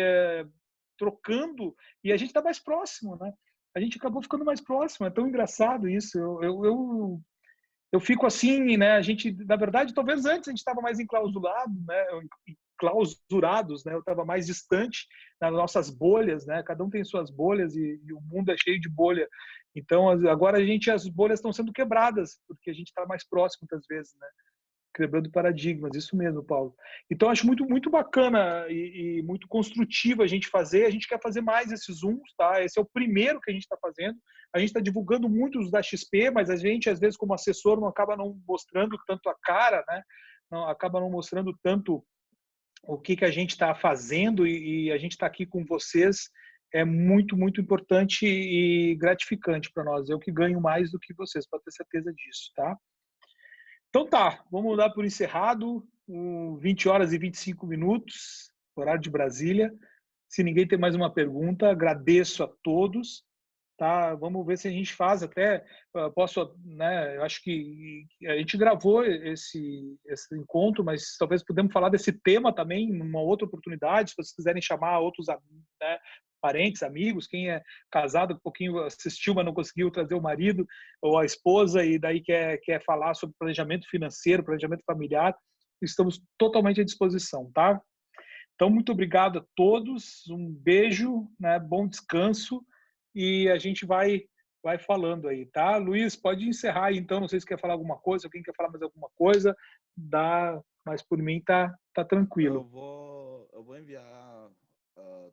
trocando e a gente está mais próximo, né? A gente acabou ficando mais próximo, é tão engraçado isso. Eu fico assim, né? A gente, na verdade, talvez antes a gente estava mais enclausurado, né? Clausurados, né? Eu estava mais distante nas nossas bolhas, né? Cada um tem suas bolhas e o mundo é cheio de bolha. Então, agora as bolhas estão sendo quebradas porque a gente está mais próximo muitas vezes, né? Quebrando paradigmas, isso mesmo, Paulo. Então, acho muito bacana e muito construtivo a gente fazer. A gente quer fazer mais esses Zooms, tá? Esse é o primeiro que a gente está fazendo. A gente está divulgando muitos da XP, mas a gente, às vezes, como assessor, não acaba não mostrando tanto a cara, né? Não, acaba não mostrando tanto o que a gente está fazendo e a gente está aqui com vocês. É muito importante e gratificante para nós. Eu que ganho mais do que vocês, pode ter certeza disso, tá? Então tá, vamos dar por encerrado, 20 horas e 25 minutos, horário de Brasília. Se ninguém tem mais uma pergunta, agradeço a todos. Tá? Vamos ver se a gente faz até, posso, né, eu acho que a gente gravou esse encontro, mas talvez podemos falar desse tema também numa outra oportunidade, se vocês quiserem chamar outros, né, parentes, amigos, quem é casado, um pouquinho assistiu, mas não conseguiu trazer o marido ou a esposa e daí quer falar sobre planejamento financeiro, planejamento familiar, estamos totalmente à disposição, tá? Então, muito obrigado a todos, um beijo, né, bom descanso e a gente vai falando aí, tá? Luiz, pode encerrar aí, então, não sei se quer falar alguma coisa, alguém quer falar mais alguma coisa, mas por mim tá tranquilo. Eu vou enviar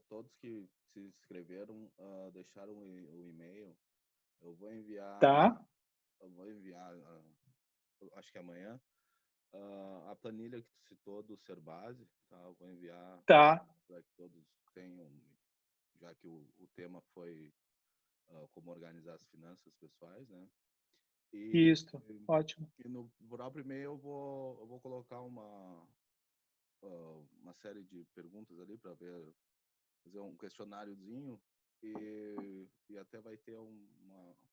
todos que se inscreveram, deixaram o e-mail. Eu vou enviar. Tá. Acho que amanhã. A planilha que tu citou do Serbase, tá? Eu vou enviar para que todos tenham, já que o tema foi como organizar as finanças pessoais, né? Isso, ótimo. E no próprio e-mail eu vou colocar uma série de perguntas ali para fazer um questionáriozinho e até vai ter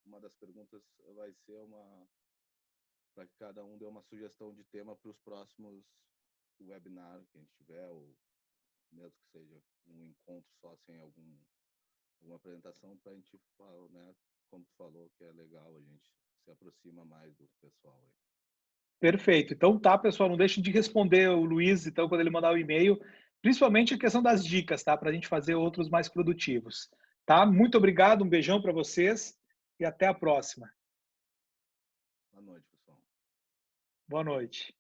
uma das perguntas vai ser para que cada um dê uma sugestão de tema para os próximos webinars que a gente tiver, ou mesmo que seja um encontro só sem alguma apresentação, para a gente falar, né, como tu falou, que é legal, a gente se aproxima mais do pessoal aí. Perfeito. Então tá, pessoal, não deixem de responder o Luiz, então, quando ele mandar o e-mail, principalmente a questão das dicas, tá? Para a gente fazer outros mais produtivos. Tá? Muito obrigado, um beijão para vocês e até a próxima. Boa noite, pessoal. Boa noite.